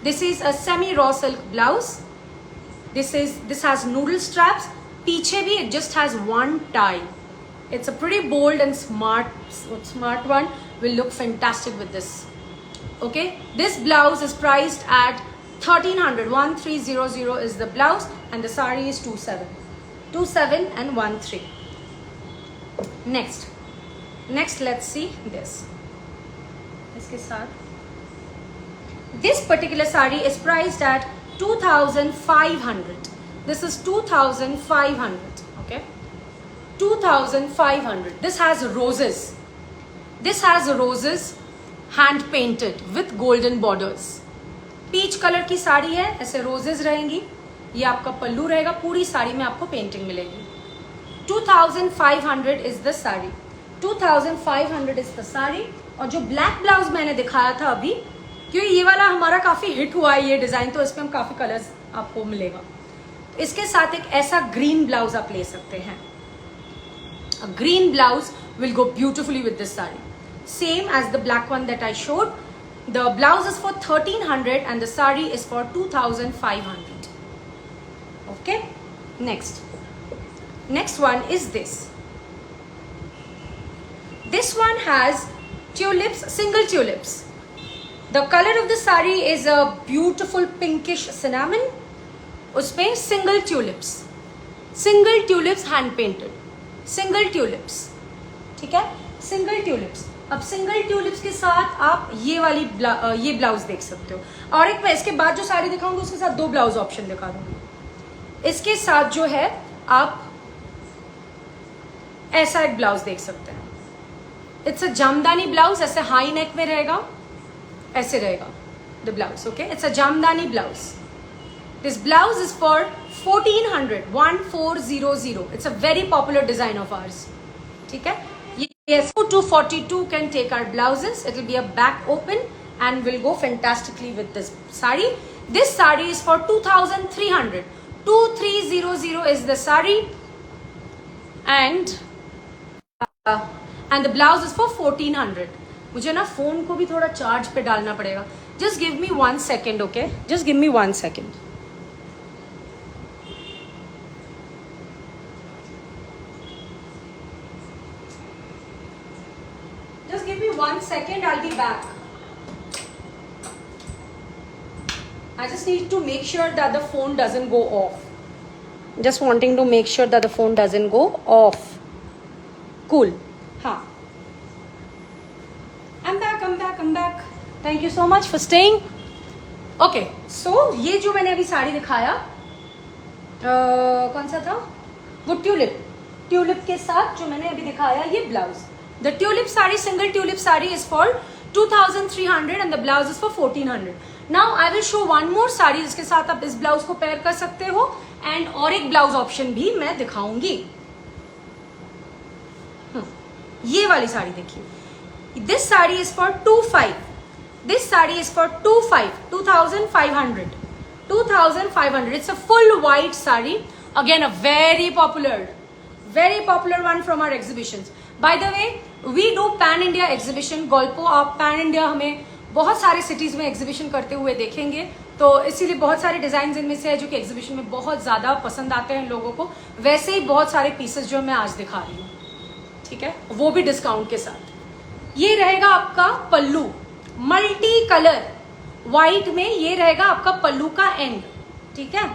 This is a semi raw silk blouse. This has noodle straps, पीछे भी it just has one tie. It's a pretty bold and smart one. Will look fantastic with this. Okay, this blouse is priced at 1300. 1300 is the blouse and the sari is 27 and 13. Next let's see this. इसके साथ this particular sari is priced at 2500. This is 2500. Okay, 2500. This has roses hand painted with golden borders. Peach colour की साड़ी है, ऐसे roses रहेंगी, ये आपका पल्लू रहेगा, पूरी साड़ी में आपको पेंटिंग मिलेगी। 2500 is the sari. 2500 is the sari. और जो ब्लैक ब्लाउज मैंने दिखाया था अभी, क्योंकि ये वाला हमारा काफी हिट हुआ है ये डिजाइन, तो इसमें हम काफी कलर्स आपको मिलेगा। इसके साथ एक ऐसा ग्रीन ब्लाउज आप ले सकते हैं। A green blouse will go beautifully with this saree. Same as the black one that I showed. The blouse is for 1300 and the saree is for 2500. Okay. Next one is this. This one has tulips, single tulips. The color of the saree is a beautiful pinkish cinnamon. उसमें single tulips hand painted. Single tulips, ठीक है, single tulips. अब single tulips के साथ आप ये blouse देख सकते हो। और एक मैं इसके बाद जो साड़ी दिखाऊंगी उसके साथ 2 ब्लाउज ऑप्शन दिखा दूंगी। इसके साथ जो है आप ऐसा एक ब्लाउज देख सकते हैं। इट्स अ जामदानी ब्लाउज, ऐसे हाई नेक में रहेगा, ऐसे रहेगा the blouse. Okay, it's a jamdani blouse. This blouse is for 1400. 1400. It's a very popular design of ours. ठीक है? Yes, 242 can take our blouses. It will be a back open and will go fantastically with this sari. This sari is for 2300. 2300 is the sari, and the blouse is for 1400. मुझे ना phone को भी थोड़ा charge पे डालना पड़ेगा. Just give me 1 second, okay? Just give me 1 second. Just give me 1 second, I'll be back. I just need to make sure that the phone doesn't go off. Just wanting to make sure that the phone doesn't go off. Cool. हाँ. I'm back. Thank you so much for staying. Okay, so ये जो मैंने अभी साड़ी दिखाया, कौन सा था? वो ट्यूलिप के साथ जो मैंने अभी दिखाया ये blouse. The tulip saree, single tulip saree is for 2300 and the blouse is for 1400. Now I will show one more saree जिसके साथ आप इस ब्लाउज को पेयर कर सकते हो, एंड और एक ब्लाउज ऑप्शन भी मैं दिखाऊंगी। ये वाली साड़ी देखिए। This saree is for 25. This saree is for 2500. 2500. It's a full white saree. Again a very popular one from our exhibitions. By the way, we do pan India exhibition. गोल्पो आप pan India हमें बहुत सारे cities में exhibition करते हुए देखेंगे, तो इसीलिए बहुत सारे डिजाइन इनमें से है जो कि एग्जीबिशन में बहुत ज्यादा पसंद आते हैं लोगों को। वैसे ही बहुत सारे पीसेस जो मैं आज दिखा रही हूँ, ठीक है, वो भी डिस्काउंट के साथ। ये रहेगा आपका पल्लू, मल्टी कलर व्हाइट में ये रहेगा आपका पल्लू का एंड, ठीक है।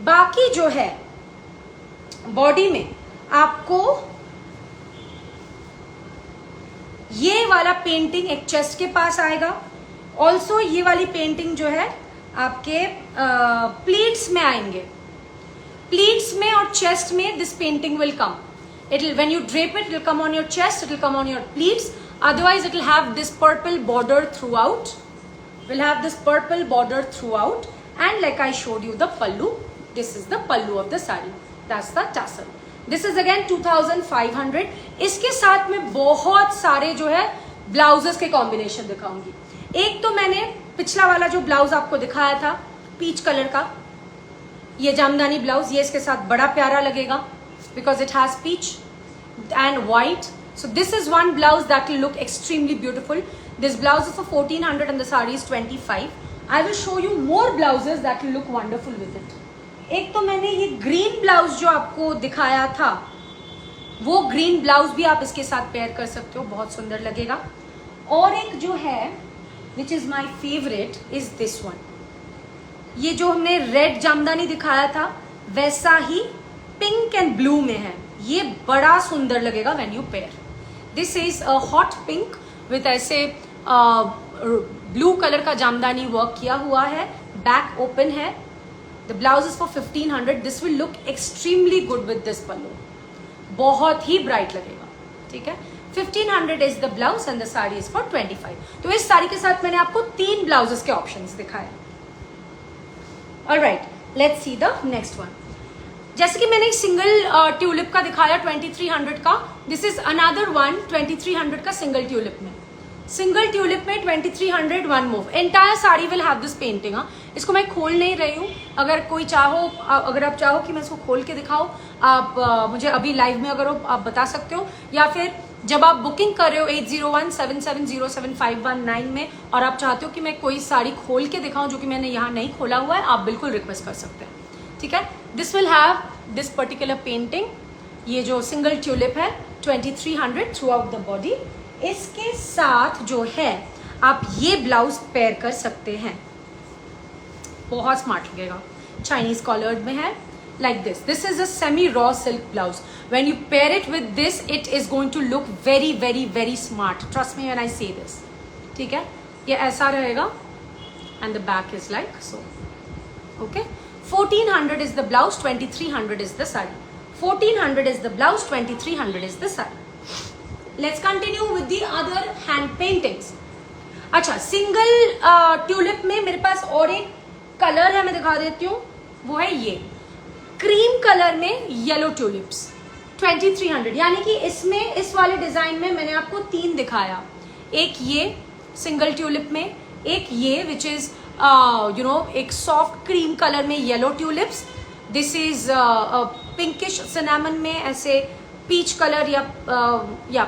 बाकी जो है बॉडी में आपको ये वाला पेंटिंग एक चेस्ट के पास आएगा, ऑल्सो ये वाली पेंटिंग जो है आपके प्लीट्स में आएंगे, प्लीट्स में और चेस्ट में this painting will come. It will, when you drape it, it will come on your chest, it will come on your pleats. Otherwise, it will have this purple border throughout. Will have this purple border throughout. And like I showed you the pallu, this is the pallu of the sari. That's the tassel. This is again 2500. इसके साथ में बहुत सारे जो है blouses के combination दिखाऊंगी. एक तो मैंने पिछला वाला जो ब्लाउज आपको दिखाया था पीच कलर का, ये जामदानी ब्लाउज, ये इसके साथ बड़ा प्यारा लगेगा because it has peach and white. So this is one blouse that will look extremely beautiful. This blouse is for 1400 and the saree is 25. I will show you more blouses that will look wonderful with it. एक तो मैंने ये green blouse जो आपको दिखाया था, वो green blouse भी आप इसके साथ पेयर कर सकते हो, बहुत सुंदर लगेगा. और एक जो है which is my favorite is this one. ये जो हमने रेड जामदानी दिखाया था वैसा ही पिंक एंड ब्लू में है, ये बड़ा सुंदर लगेगा when you pair. This is a hot pink with ऐसे ब्लू कलर का जामदानी वर्क किया हुआ है, बैक ओपन है. The blouse is for 1500. This will look extremely good with this pallu, बहुत ही ब्राइट लगेगा. ठीक है, 1500 is the blouse and the sari is for 25. तो इस साड़ी के साथ मैंने आपको 3 ब्लाउजेस के ऑप्शंस दिखाए. Alright, let's see the next one. जैसे कि मैंने एक सिंगल ट्यूलिप का दिखाया 2300 का, दिस इज अनदर वन 2300 का सिंगल ट्यूलिप में. सिंगल ट्यूलिप में 2300 one move. Entire sari will have this painting. इसको मैं खोल नहीं रही हूँ, अगर कोई चाहो, अगर आप चाहो कि मैं इसको खोल के दिखाऊं, आप मुझे अभी लाइव में अगर आप बता सकते हो, या फिर जब आप बुकिंग कर रहे हो 8017707519 में और आप चाहते हो कि मैं कोई साड़ी खोल के दिखाऊं जो कि मैंने यहाँ नहीं खोला हुआ है, आप बिल्कुल रिक्वेस्ट कर सकते हैं. ठीक है, this will have this particular painting. ये जो सिंगल ट्यूलिप है 2300 थ्रू आउट द बॉडी. इसके साथ जो है आप ये ब्लाउज पेयर कर सकते हैं, बहुत स्मार्ट लगेगा. चाइनीज कॉलर्ड में है like this. This is a semi raw silk blouse. When you pair it with this, it is going to look very very very smart. Trust me when I say this. ठीक है, ये ऐसा रहेगा and the back is like so. Okay, 1400 is the blouse, 2300 is the saree. 1400 is the blouse, 2300 is the saree. Let's continue with the other hand paintings. अच्छा, single tulip में मेरे पास और एक कलर है, मैं दिखा देती हूँ. वो है ये क्रीम कलर में येलो ट्यूलिप्स 2300. यानी कि इसमें इस वाले डिजाइन में मैंने आपको 3 दिखाया. एक ये सिंगल ट्यूलिप में, एक ये विच इज एक सॉफ्ट क्रीम कलर में yellow tulips. This is pinkish cinnamon में ऐसे पीच कलर या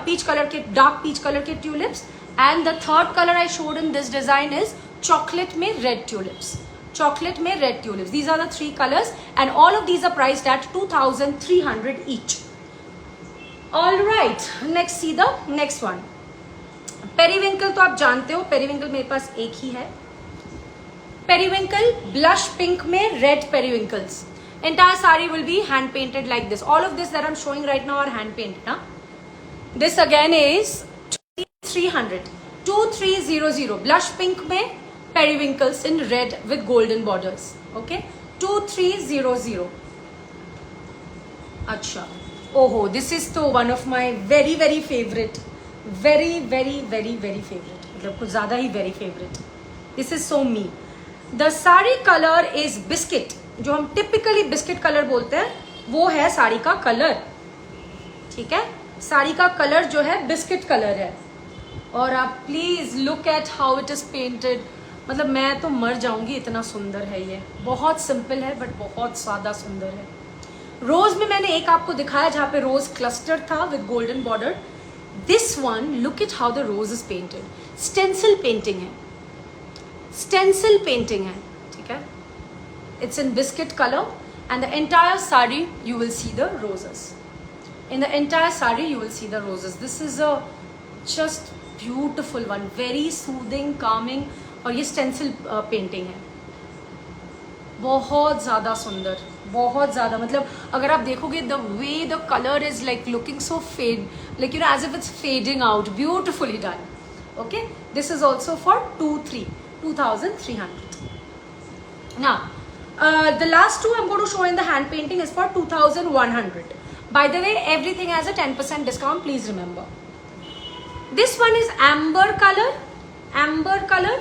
पीच कलर के, डार्क पीच कलर के tulips. And the third colour I showed in this design is chocolate में रेड ट्यूलिप्स. Chocolate में red tulips. These are the 3 colors and all of these are priced at 2300 each. All right, next see the next one. Periwinkle तो आप जानते हो, periwinkle मेरे पास एक ही है. Periwinkle blush pink में red periwinkles. Entire saree will be hand painted like this. All of this that I'm showing right now are hand painted. This again is 2300. 2300 blush pink में periwinkles in red with golden borders. Okay, 2300. अच्छा, ओहो, this is तो one of my very very favorite, very very very very favorite, मतलब कुछ ज़्यादा ही very favorite. This is so me. The saree color is biscuit. जो हम typically biscuit color बोलते हैं, वो है साड़ी का कलर. ठीक है, साड़ी का कलर जो है biscuit color है. और आप please look at how it is painted. मतलब मैं तो मर जाऊंगी, इतना सुंदर है ये. बहुत सिंपल है बट बहुत ज्यादा सुंदर है. रोज में मैंने एक आपको दिखाया जहाँ पे रोज क्लस्टर था with golden border. This one, look it how the rose is painted. Stencil painting है, स्टेंसिल पेंटिंग है. ठीक है, it's in biscuit colour and the entire sari you will see the roses. In the entire sari you will see the roses. This is a just beautiful one, very soothing, calming. और ये stencil painting है. बहुत ज़्यादा सुंदर, बहुत ज़्यादा, मतलब अगर आप देखोगे the way the colour is like looking so fade, like you know as if it's fading out, beautifully done. Okay, this is also for 2300. Now the last two I'm going to show in the hand painting is for 2100. By the way, everything has a 10% discount, please remember. This one is amber color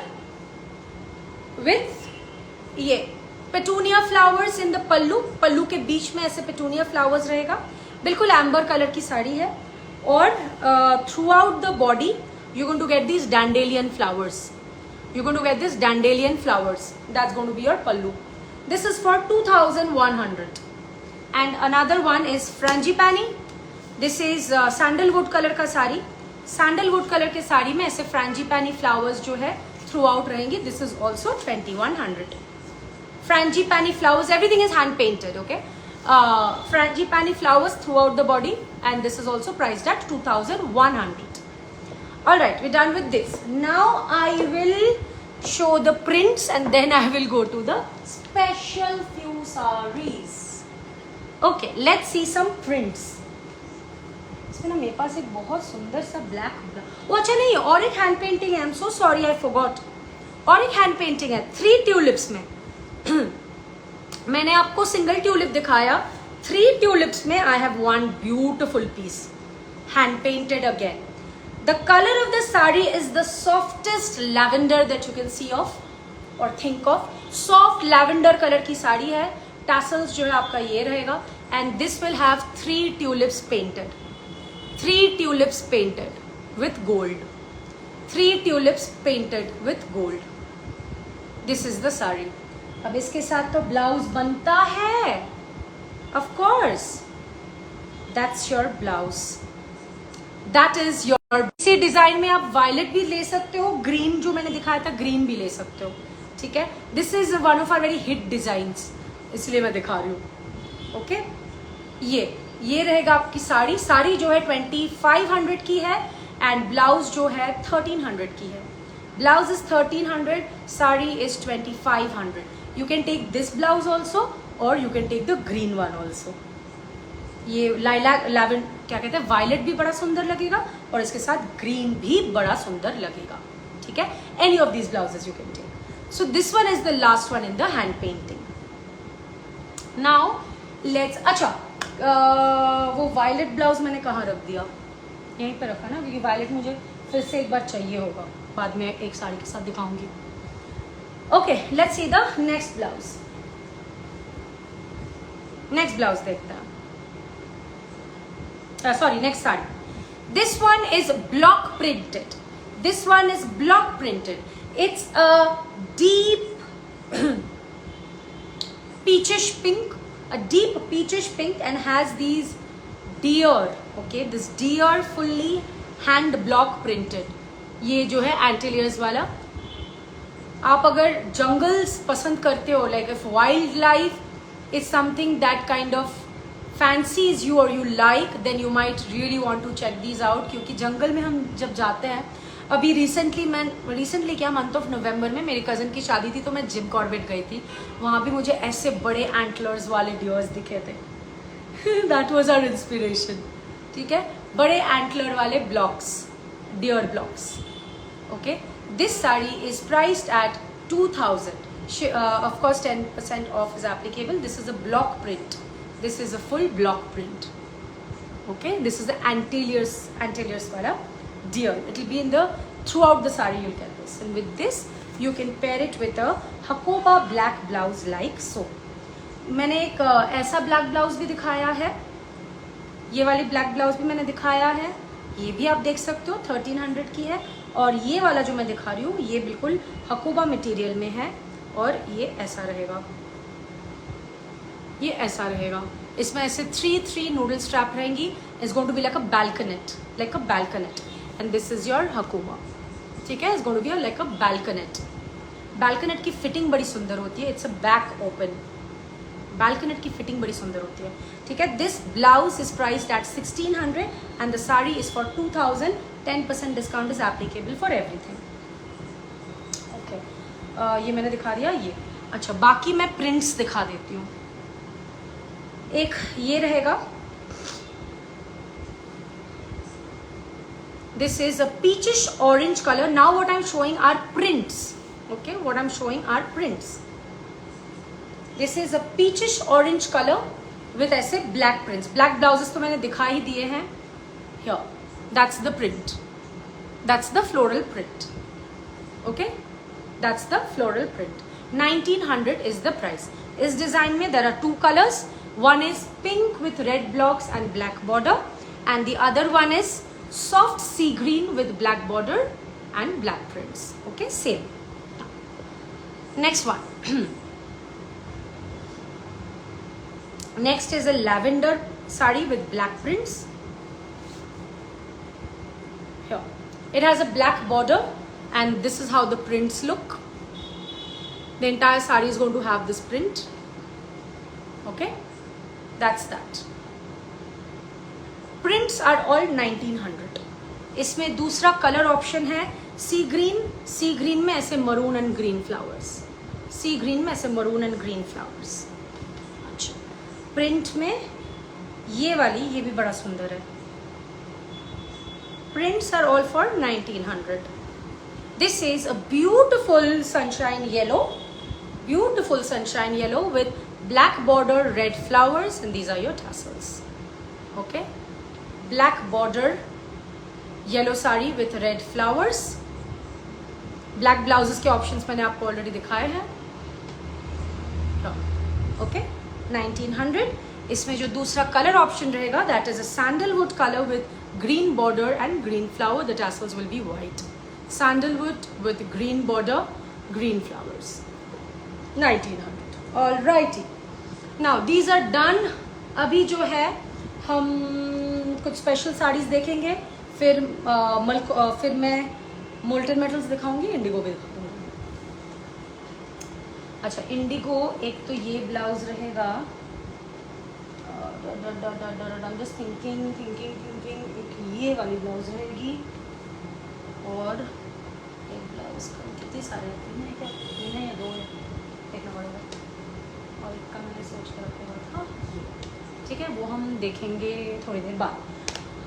with ये petunia flowers in the पल्लू के बीच में ऐसे petunia flowers रहेगा, बिल्कुल amber color की साड़ी है. और throughout the body you're going to get these dandelion flowers. That's going to be your pallu. This is for 2100. And another one is frangipani. This is sandalwood color का sari. Sandalwood color के साड़ी में ऐसे frangipani flowers जो है throughout रहेंगी. This is also 2100. Frangipani flowers, everything is hand painted, okay? Frangipani flowers throughout the body, and this is also priced at 2100. Alright, we're done with this. Now I will show the prints and then I will go to the special few sarees. Okay, let's see some prints. इसमें ना मेरे पास एक बहुत सुंदर सा black, वो अच्छा नहीं, और एक हैंड पेंटिंग है. I am so sorry, I forgot. और एक हैंड पेंटिंग है 3 ट्यूलिप्स में. मैंने आपको सिंगल ट्यूलिप दिखाया, 3 ट्यूलिप्स में I have one beautiful piece hand painted again. The color of the saree is the softest lavender that you can see of or think of. Soft lavender color की साड़ी है. Tassels जो है आपका ये रहेगा. And this will have 3 tulips painted. 3 tulips painted with gold. 3 tulips painted with gold. This is the saree. अब इसके साथ तो ब्लाउज बनता है. Of course. That's your blouse. That is your. इसी डिजाइन में आप वायलेट भी ले सकते हो, ग्रीन जो मैंने दिखाया था ग्रीन भी ले सकते हो, ठीक है. This is one of our very hit designs, इसलिए मैं दिखा रही हूँ. ओके, ये रहेगा आपकी साड़ी. साड़ी जो है 2500 की है एंड ब्लाउज जो है 1300 की है. Blouse is 1300, sari is 2500. You can take this blouse also और you can take the green one also. ये लाइलैक क्या कहते हैं, वायलेट भी बड़ा सुंदर लगेगा और इसके साथ ग्रीन भी बड़ा सुंदर लगेगा, ठीक है. Any of these blouses you can take. So this one is the last one in the hand painting. Now let's, अच्छा वो वायलेट ब्लाउज मैंने कहाँ रख दिया, यहीं पर रखा ना, क्योंकि वायलेट मुझे फिर से एक बार चाहिए होगा, बाद में एक साड़ी के साथ दिखाऊंगी. Okay, let's see the next blouse. Next blouse देखते हैं. Sorry, next saree. This one is block printed. This one is block printed. It's a deep peachish pink, and has these deer. Okay, this deer fully hand block printed. ये जो है एंटीलियर्स वाला. आप अगर jungles पसंद करते हो, like if wildlife is something that kind of fancies you or you like, then you might really want to check these out. क्योंकि जंगल में हम जब जाते हैं, अभी रिसेंटली क्या मंथ ऑफ नवंबर में मेरी कज़न की शादी थी, तो मैं जिम कॉर्बेट गई थी. वहाँ भी मुझे ऐसे बड़े एंटलर्स वाले डियर्स दिखे थे. दैट वाज आवर इंस्पिरेशन, ठीक है. बड़े एंटलर वाले blocks, deer blocks. Okay, this sari is priced at 2000. Of course 10% off is applicable. This is a block print. This is a full block print. Okay, this is the anteriors wala deer. It will be in the throughout the saree. You'll get this, and with this you can pair it with a Hakoba black blouse like so. मैंने एक ऐसा black blouse भी दिखाया है, ये वाली black blouse भी मैंने दिखाया है, ये भी आप देख सकते हो 1300 की है. और ये वाला जो मैं दिखा रही हूँ ये बिल्कुल हकोबा मटेरियल में है और ये ऐसा रहेगा, ये ऐसा रहेगा. इसमें ऐसे 3 नूडल स्ट्रैप रहेंगी. It's going to be like a balconette, and this is your हकूमा, ठीक है. It's going to be like a balconette की फिटिंग बड़ी सुंदर होती है. It's a back open. Balconette की फिटिंग बड़ी सुंदर होती है, ठीक है. This blouse is priced at 1600 and the sari is for 2000. 10% discount is applicable for everything. Okay, ये मैंने दिखा दिया. ये अच्छा, बाकी मैं प्रिंट्स दिखा देती हूँ। एक ये रहेगा, this is a peachish orange color. Now what I'm showing are prints. Okay, what I'm showing are prints. This is a peachish orange color with ऐसे black prints. Black blouses तो मैंने दिखा ही दिए हैं. Here, that's the print. That's the floral print. Okay, that's the floral print. 1900 is the price. इस design में there are two colors. One is pink with red blocks and black border, and the other one is soft sea green with black border and black prints. Okay, same. Next one. Next is a lavender sari with black prints. Here, it has a black border, and this is how the prints look. The entire sari is going to have this print. Okay, that's that. Prints are all 1900. इसमें दूसरा colour option है सी green. सी green में ऐसे maroon and green flowers. Sea green में ऐसे maroon and green flowers. अच्छा, print में ये वाली, ये भी बड़ा सुंदर है. Prints are all for 1900. This is a beautiful sunshine yellow. Beautiful sunshine yellow with black border, red flowers, and these are your tassels. Okay. Black border yellow sari with red flowers. Black blouses के options मैंने आपको already दिखाए हैं. Okay, 1900. इसमें जो दूसरा color option रहेगा, that is a sandalwood color with green border and green flower. The tassels will be white. Sandalwood with green border, green flowers. 1900. All righty. Now these are done. अभी जो है हम कुछ special saris देखेंगे, फिर फिर मैं मोल्टन मेटल्स दिखाऊंगी, इंडिगो भी दिखाऊंगी. अच्छा, इंडिगो एक तो ये ब्लाउज रहेगा. जस्ट थिंकिंग एक ये वाली ब्लाउज रहेगी, और एक ब्लाउज कितने सारे आते हैं, क्या तीन है या दो है, देखना पड़ेगा. और एक का मैंने सोच कर रखा था. ठीक है, वो हम देखेंगे थोड़ी देर बाद.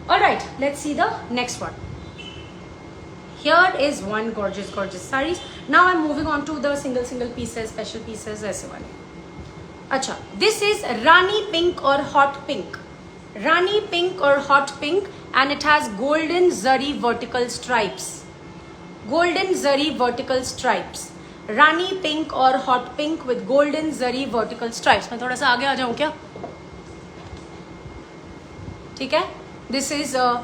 Alright, let's see the next one. Here is one gorgeous sarees. Now I'm moving on to the single pieces, special pieces, ऐसे वाले. अच्छा, this is Rani pink or hot pink. Rani pink or hot pink, and it has golden zari vertical stripes. Golden zari vertical stripes. Rani pink or hot pink with golden zari vertical stripes. मैं थोड़ा सा आगे आ जाऊँ क्या? ठीक है. This is a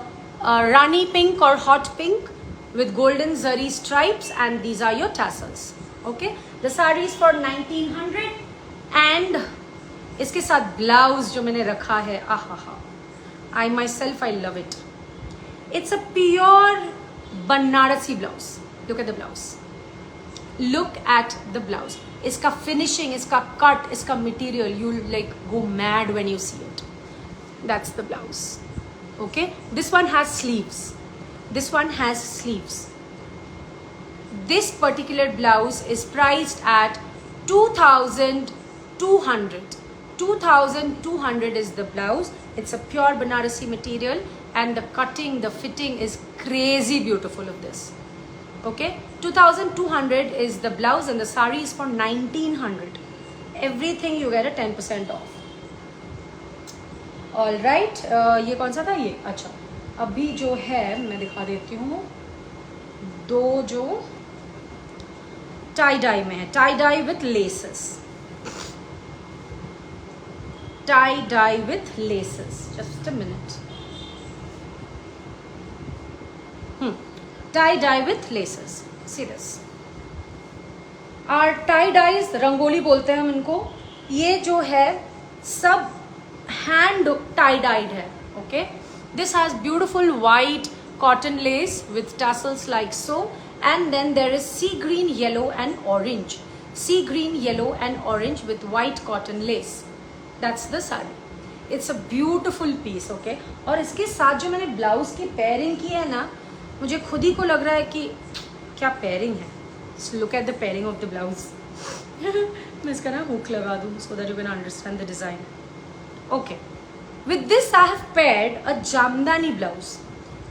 Rani pink or hot pink with golden zari stripes, and these are your tassels. Okay, the saree is for 1900, and इसके साथ ब्लाउज जो मैंने रखा है, आहा, I myself I love it. It's a pure Banarasi blouse. Look at the blouse. Look at the blouse. इसका finishing, इसका cut, इसका material, you'll like go mad when you see it. That's the blouse. Okay, this one has sleeves. This one has sleeves. This particular blouse is priced at 2200. 2200 is the blouse. It's a pure Banarasi material, and the cutting, the fitting is crazy beautiful of this. Okay, 2200 is the blouse, and the sari is for 1900. Everything you get a 10% off. All right, ये कौन सा था ये? अच्छा, अभी जो है मैं दिखा देती हूँ, दो जो टाई डाई में है, tie dye with laces. Tie dye with laces. Just a minute. Tie dye with laces. See this are tie dyes, rangoli बोलते हैं हम इनको. ये जो है सब hand tie dyed hai. Okay, this has beautiful white cotton lace with tassels like so, and then there is sea green, yellow and orange. Sea green, yellow and orange with white cotton lace. That's the saree. It's a beautiful piece. Okay, और इसके साथ जो मैंने blouse की pairing की है ना, मुझे खुद ही को लग रहा है कि क्या पेयरिंग है. Look at the pairing of the blouse. मैं इसका ना हुक लगा दूँ so that you can understand the design. Okay. With this I have paired a jamdani blouse.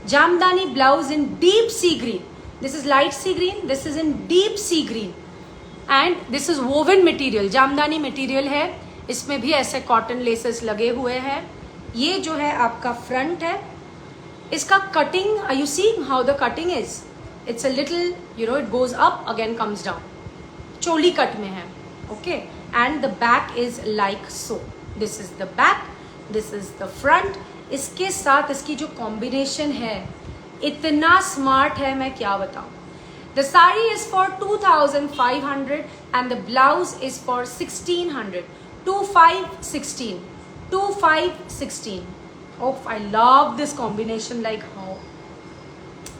Jamdani blouse in deep sea green. This is light sea green. This is in deep sea green. And this is woven material. Jamdani material है. इसमें भी ऐसे cotton laces लगे हुए हैं. ये जो है आपका फ्रंट है. इसका cutting, are you seeing how the cutting is? It's a little, you know, it goes up again comes down. Choli cut में है. Okay. And the back is like so. This is the back. This is the front. इसके साथ इसकी जो combination है इतना smart है, मैं क्या बताऊं. The sari is for 2,500 and the blouse is for 1,600. 2,516. 2,516. Oh, I love this combination like how.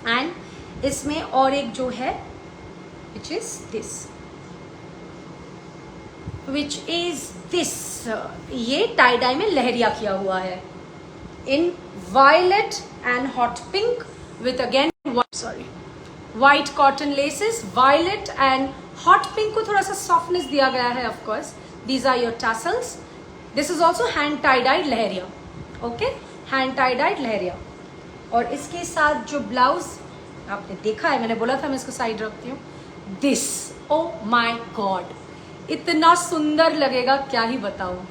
And इसमें और एक जो है which is this. Which is this. ये टाई डाई में लहरिया किया हुआ है. In violet and hot pink with again white cotton laces, violet and hot pink को थोड़ा सा softness दिया गया है of course. These are your tassels. This is also hand tie dyed lehariya. Okay, hand tie dyed लहरिया. और इसके साथ जो ब्लाउज आपने देखा है, मैंने बोला था मैं इसको साइड रखती हूँ. This, oh my God, इतना सुंदर लगेगा क्या ही बताऊँ.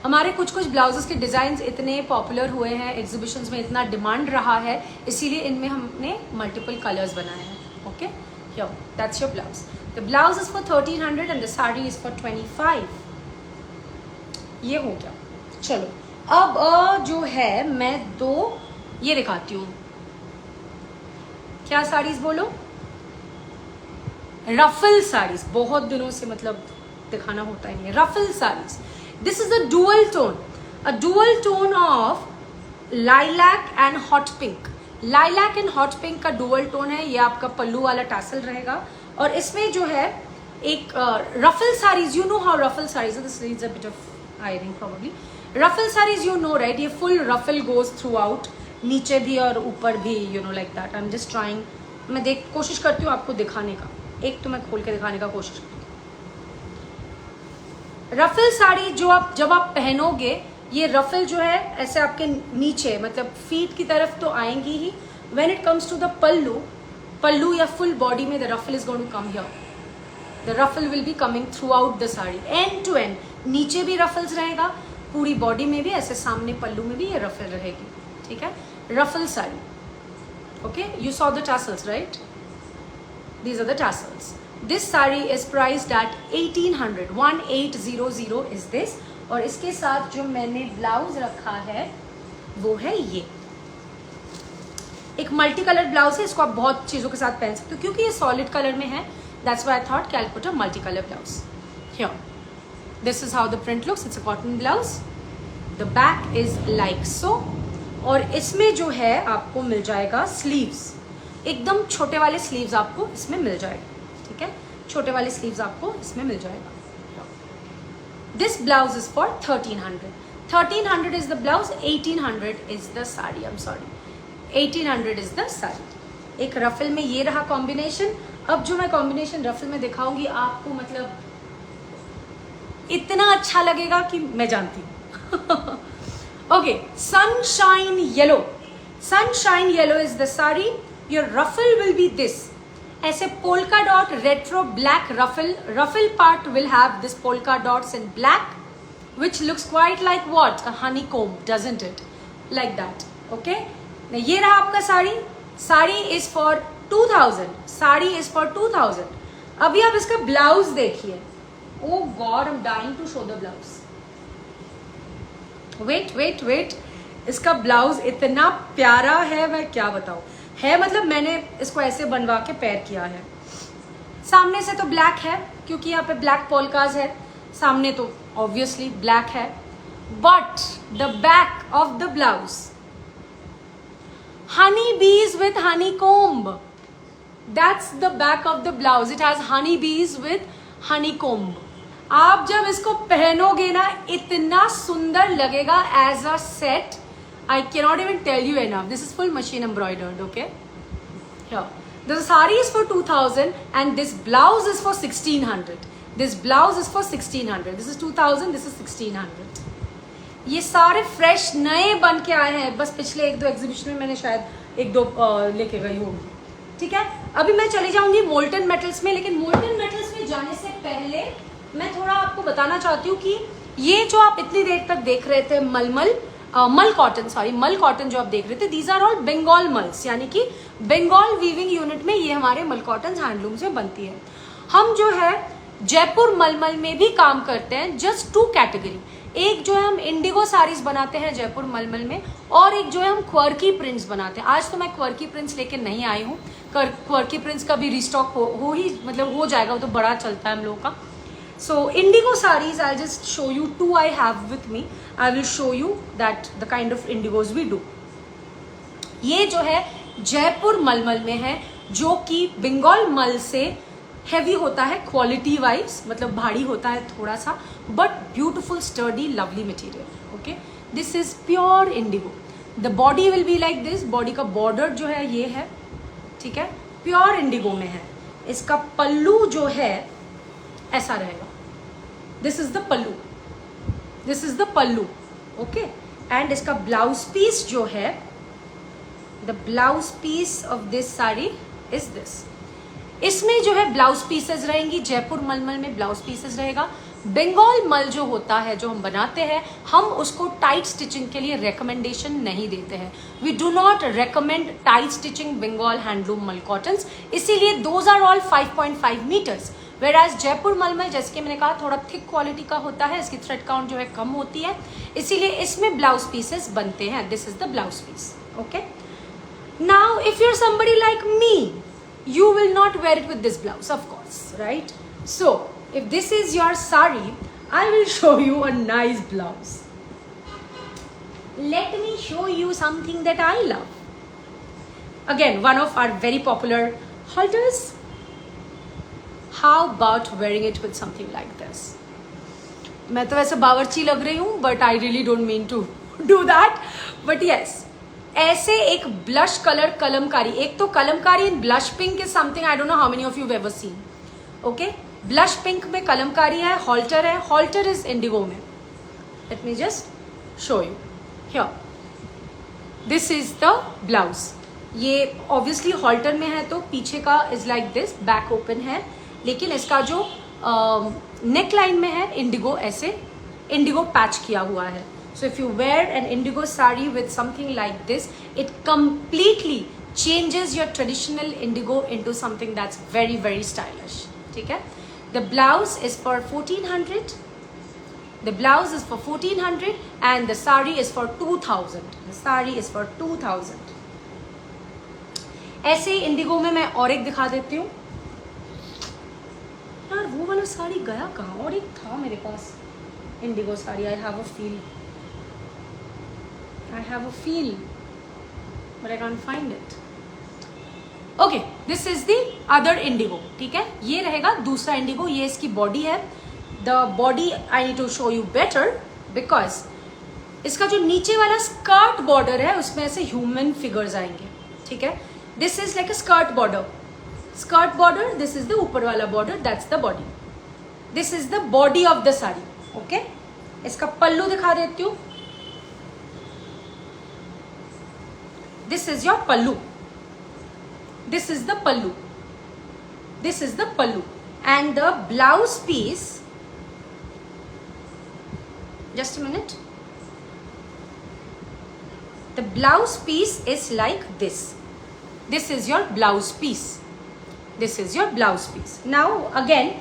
हमारे कुछ कुछ ब्लाउजेस के डिज़ाइंस इतने पॉपुलर हुए हैं, एग्जीबिशंस में इतना डिमांड रहा है, इसीलिए इनमें हमने मल्टीपल कलर्स बनाए हैं. Okay, here that's your blouse. The blouse is for 1,300 and the sari is for 25. ये हो गया. चलो अब जो है मैं दो ये दिखाती हूँ. क्या साड़ीज बोलो? रफल साड़ीज. बहुत दिनों से मतलब दिखाना होता है. रफल saris. This is a dual tone of lilac and hot pink. Lilac and hot pink का dual tone है. ये आपका पल्लू वाला tassel रहेगा. और इसमें जो है एक ruffle sarees, you know how ruffle sarees, this needs a bit of ironing probably. Ruffle sarees you know right, ये full ruffle goes throughout, नीचे भी और ऊपर भी, you know like that. I'm just trying, मैं कोशिश करती हूँ आपको दिखाने का. एक तो मैं खोल के दिखाने का कोशिश करती हूँ. रफल साड़ी जो आप जब आप पहनोगे, ये रफल जो है ऐसे आपके नीचे मतलब फीट की तरफ तो आएंगी ही. When it comes to the pallu या फुल बॉडी में the ruffle is going to come here. The ruffle will be coming throughout the sari end to end. नीचे भी रफल्स रहेगा, पूरी बॉडी में भी, ऐसे सामने पल्लू में भी ये रफल रहेगी. ठीक है, ruffle sari. Okay, you saw the tassels right. These are the tassels. This saree is priced at 1,800. 1,800 is this. और इसके साथ जो मैंने ब्लाउज रखा है वो है ये एक मल्टी कलर ब्लाउज है. इसको आप बहुत चीज़ों के साथ पहन सकते हो क्योंकि ये सॉलिड कलर में है. That's why I thought I'll put a multi color blouse. Here, this is how the print looks. It's a cotton blouse. The back is like so. और इसमें जो है आपको मिल जाएगा स्लीव्स. एकदम छोटे वाले स्लीव्स आपको इसमें मिल जाएगा. ठीक है, छोटे वाले स्लीव्स आपको इसमें मिल जाएगा. This blouse is for 1,300. 1,300 is the blouse, 1,800 is the sari. I am sorry, 1,800 is the sari. एक रफल में ये रहा कॉम्बिनेशन. अब जो मैं कॉम्बिनेशन रफल में दिखाऊंगी आपको मतलब इतना अच्छा लगेगा कि मैं जानती हूँ. Okay, sunshine yellow. Sunshine yellow is the sari. Your ruffle will be this. ऐसे polka dot retro black ruffle part will have this polka dots in black which looks quite like what, a honeycomb, doesn't it? Like that. Okay, now ये रहा आपका sari. Sari is for 2,000. Sari is for 2,000. अभी आप इसका blouse देखिए. Oh God, I'm dying to show the blouse. Wait. इसका blouse इतना प्यारा है, मैं क्या बताऊं. है मतलब मैंने इसको ऐसे बनवा के पेयर किया है. सामने से तो ब्लैक है क्योंकि यहाँ पे ब्लैक पोल्काज है. सामने तो ऑब्वियसली ब्लैक है, but the back of the blouse honey bees with honeycomb. That's the back of the blouse. It has honey bees with Honey comb. आप जब इसको पहनोगे ना इतना सुंदर लगेगा as a set. I cannot even tell you enough. This is full machine embroidered, okay? Here. The saree is for 2,000 and this blouse is for 1,600. This blouse is for 1600, this is 2000, this is 1600। ये सारे fresh नए बन के आए हैं, बस पिछले 1-2 exhibition में मैंने शायद 1-2 लेके गई होंगी। ठीक है, अभी मैं चली जाऊंगी मोल्टन मेटल्स में, लेकिन मोल्टन मेटल्स में जाने से पहले मैं थोड़ा आपको बताना चाहती हूँ कि ये जो आप इतनी देर तक देख रहे थे मल कॉटन जो आप देख रहे थे, these are all Bengal muls, यानी कि बंगाल वीविंग यूनिट में ये हमारे मल कॉटन हैंडलूम्स में बनती है। हम जो है जयपुर मलमल में भी काम करते हैं, जस्ट 2 कैटेगरी। एक जो है हम इंडिगो साड़ीज बनाते हैं जयपुर मलमल में, और एक जो है हम क्वर्की प्रिंट्स बनाते हैं। आज तो मैं क्वर्की प्रिंट्स लेके नहीं आई हूँ, क्वर्की प्रिंट्स का भी रिस्टॉक हो जाएगा, वो तो बड़ा चलता है हम लोगों का। So indigo saris I just show you 2 I have with me, I will show you that the kind of indigos we do. ये जो है जयपुर मलमल में है, जो कि बंगाल मल से हैवी होता है क्वालिटी वाइज, मतलब भारी होता है थोड़ा सा, but beautiful sturdy lovely material. Okay, this is pure Indigo. The body will be like this, body का बॉर्डर जो है ये है, ठीक है, प्योर इंडिगो में है। इसका पल्लू जो है ऐसा रहेगा, this is the pallu, this is the pallu. Okay, and इसका ब्लाउज पीस जो है, the blouse piece of this sari is this. इसमें जो है ब्लाउज पीसेस रहेंगी, जयपुर मलमल में ब्लाउज पीसेस रहेगा। बंगाल मल जो होता है, जो हम बनाते हैं, हम उसको टाइट स्टिचिंग के लिए रेकमेंडेशन नहीं देते हैं। We do not recommend tight stitching Bengal handloom mul cottons, इसीलिए those are all 5.5 metres. Whereas Jaipur mulmul, जैसे कि मैंने कहा, थोड़ा थिक क्वालिटी का होता है, इसकी थ्रेड काउंट जो है कम होती है, इसीलिए इसमें ब्लाउज पीसेस बनते हैं। This is the blouse piece. Okay, now if you are somebody like me, you will not wear it with this blouse, of course, right? So if this is your sari, I will show you a nice blouse. Let me show you something that I love. Again, one of our very popular halters. How about wearing it with something like this? मैं तो वैसे बावर्ची लग रही हूँ, but I really don't mean to do that. But yes, ऐसे एक blush colour kalamkari, एक तो kalamkari in blush pink is something I don't know how many of you ever seen. Okay, blush pink में कलमकारी है, हॉल्टर है, हॉल्टर इज इंडिगो में। Let me just show you here, this is the blouse. ये obviously halter में है तो पीछे का is like this, back open है, लेकिन इसका जो नेक लाइन में है इंडिगो, ऐसे इंडिगो पैच किया हुआ है। So if you wear an indigo sari with something like this, it completely changes your traditional indigo into something that's very, very stylish. ठीक है? The blouse is for 1400. The blouse is for 1400 and the sari is for 2000. The sari is for 2000. ऐसे Indigo में मैं और एक दिखा देती हूँ। यार वो वाला साड़ी गया कहाँ? और एक था मेरे पास indigo sari. I have a feel, but I can't find it. Okay, this is the other indigo. ठीक है, ये रहेगा दूसरा इंडिगो, ये इसकी बॉडी है। The body I need to show you better because इसका जो नीचे वाला स्कर्ट बॉर्डर है उसमें ऐसे ह्यूमन फिगर्स आएंगे। ठीक है, this is like a skirt border, this is the ऊपर वाला border, that's the body, this is the body of the sari. Okay, इसका पल्लू दिखा देती हूँ। This is your pallu. This is the pallu. This is the pallu. And the blouse piece, just a minute. The blouse piece is like this. This is your blouse piece. This is your blouse piece. Now again,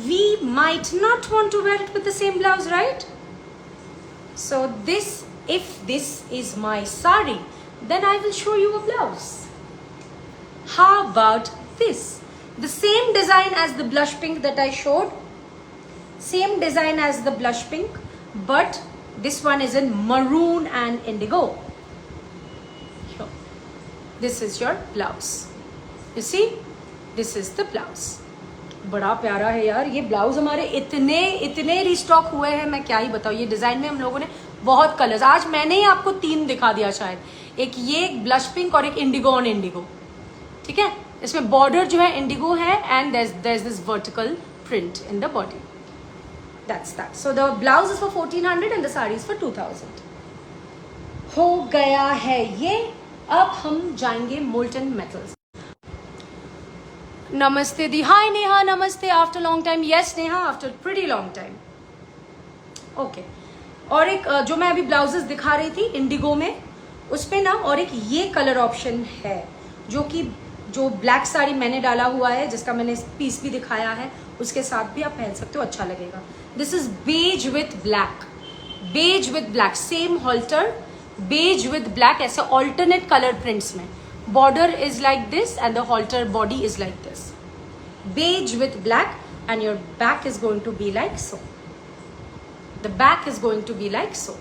we might not want to wear it with the same blouse, right? So this, if this is my sari, then I will show you a blouse. How about this? The same design as the blush pink that I showed. Same design as the blush pink, but this one is in maroon and indigo. Here. This is your blouse. You see? This is the blouse. बड़ा प्यारा है यार ये blouse. हमारे इतने restock हुए हैं, मैं क्या ही बताऊँ। ये डिजाइन में हम लोगों ने बहुत कलर्स, आज मैंने ही आपको 3 दिखा दिया शायद, एक ये, एक ब्लश पिंक और एक इंडिगो ऑन इंडिगो। ठीक है, इसमें बॉर्डर जो है इंडिगो है and there is this vertical print in the body. That's that. So the blouse is for 1400 and the saree is for 2000. हो गया है ये. अब हम जाएंगे मोल्टन मेटल्स. नमस्ते दी. हाय नेहा, नमस्ते. After long time. Yes Neha, after pretty long time. Okay. और एक जो मैं अभी ब्लाउजेस दिखा रही थी इंडिगो में, उस पे ना और एक ये कलर ऑप्शन है जो ब्लैक साड़ी मैंने डाला हुआ है, जिसका मैंने पीस भी दिखाया है, उसके साथ भी आप पहन सकते हो, अच्छा लगेगा. This is beige with black. Beige with black, same halter, beige with black, ऐसे ऑल्टरनेट कलर प्रिंट्स में. Border is like this and the halter body is like this. Beige with black and your back is going to be like so. The back is going to be like so.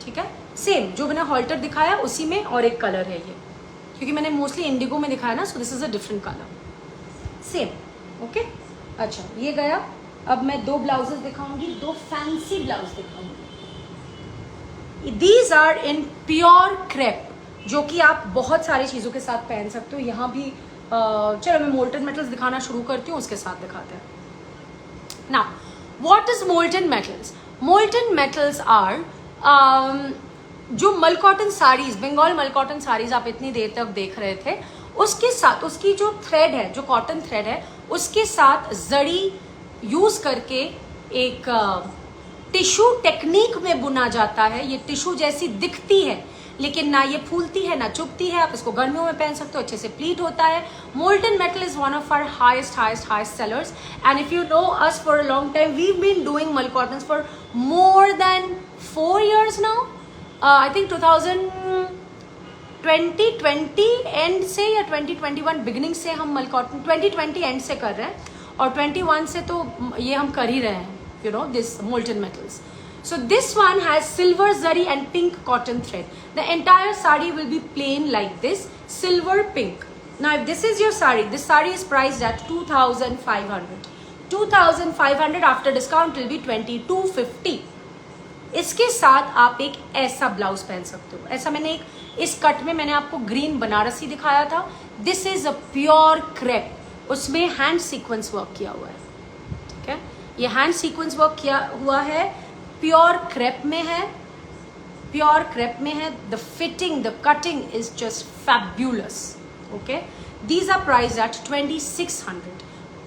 ठीक है, same जो मैंने halter दिखाया उसी में और एक colour है ये, क्योंकि मैंने मोस्टली इंडिगो में दिखाया ना, so this is a different colour. Same. Okay. अच्छा, ये गया. अब मैं दो ब्लाउजेस दिखाऊंगी, दो फैंसी ब्लाउज दिखाऊंगी. These are in pure crepe, जो कि आप बहुत सारी चीजों के साथ पहन सकते हो. यहाँ भी चलो मैं मोल्टन मेटल्स दिखाना शुरू करती हूँ, उसके साथ दिखाते हैं. Now what is molten metals? Molten metals are जो मलकॉटन साड़ीज, बंगाल मलकॉटन साड़ीज आप इतनी देर तक देख रहे थे, उसके साथ उसकी जो थ्रेड है, जो कॉटन थ्रेड है, उसके साथ जड़ी यूज करके एक टिश्यू टेक्निक में बुना जाता है. ये टिश्यू जैसी दिखती है, लेकिन ना ये फूलती है ना चुभती है. आप इसको गर्मियों में पहन सकते हो, अच्छे से प्लीट होता है. Molten metal is one of our highest sellers, and if you know us for a long time, we been doing mul cottons for more than 4 years now. I think 2020 end से या 2021 बिगिनिंग से हम mul cotton 2020 end से कर रहे हैं, और 21 से तो ये हम कर ही रहे हैं. You know, this molten metals. So this one has silver zari and pink cotton thread. The entire sari will be plain like this, silver pink. Now if this is your sari, this sari is priced at 2500. 2500 after discount will be 2250. इसके साथ आप एक ऐसा blouse पहन सकते हो. ऐसा मैंने इस कट में मैंने आपको ग्रीन बनारसी दिखाया था. This is a pure crepe, उसमें हैंड सीक्वेंस वर्क किया हुआ है. ठीक है, ये हैंड सीक्वेंस वर्क किया हुआ है, प्योर क्रेप में है, प्योर क्रेप में है. The fitting, the cutting is just fabulous. Okay, these are price at 2600.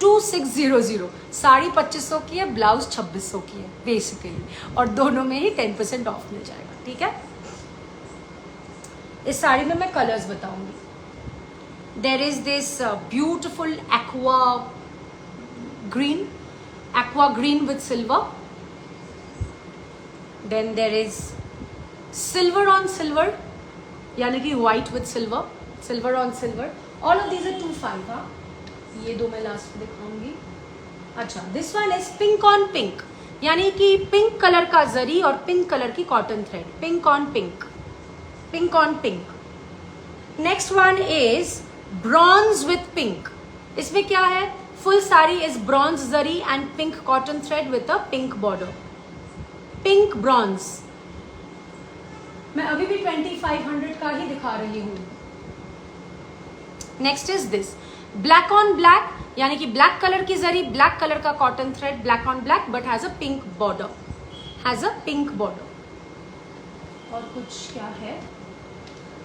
2600. Sari 2500 की है, ब्लाउज 2600 की है बेसिकली, और दोनों में ही 10% ऑफ मिल जाएगा. ठीक है, इस साड़ी में मैं कलर्स बताऊंगी. There is this beautiful aqua green with silver. Then there is silver on silver, यानी कि white with silver, silver on silver. All of these are 25. हाँ, ये दो मैं लास्ट में दिखाऊंगी. अच्छा, this one is pink on pink, यानी कि पिंक कलर का जरी और पिंक कलर की cotton thread. Pink on pink, pink on pink. Next one is bronze with pink. इसमें क्या है? Full saree is bronze zari and pink cotton thread with a pink border. Pink bronze. मैं अभी भी 2500 का ही दिखा रही हूँ. Next is this black on black, यानी कि ब्लैक कलर की जरी, ब्लैक कलर का cotton thread, black on black, but has a pink border. Has a pink border. और कुछ क्या है?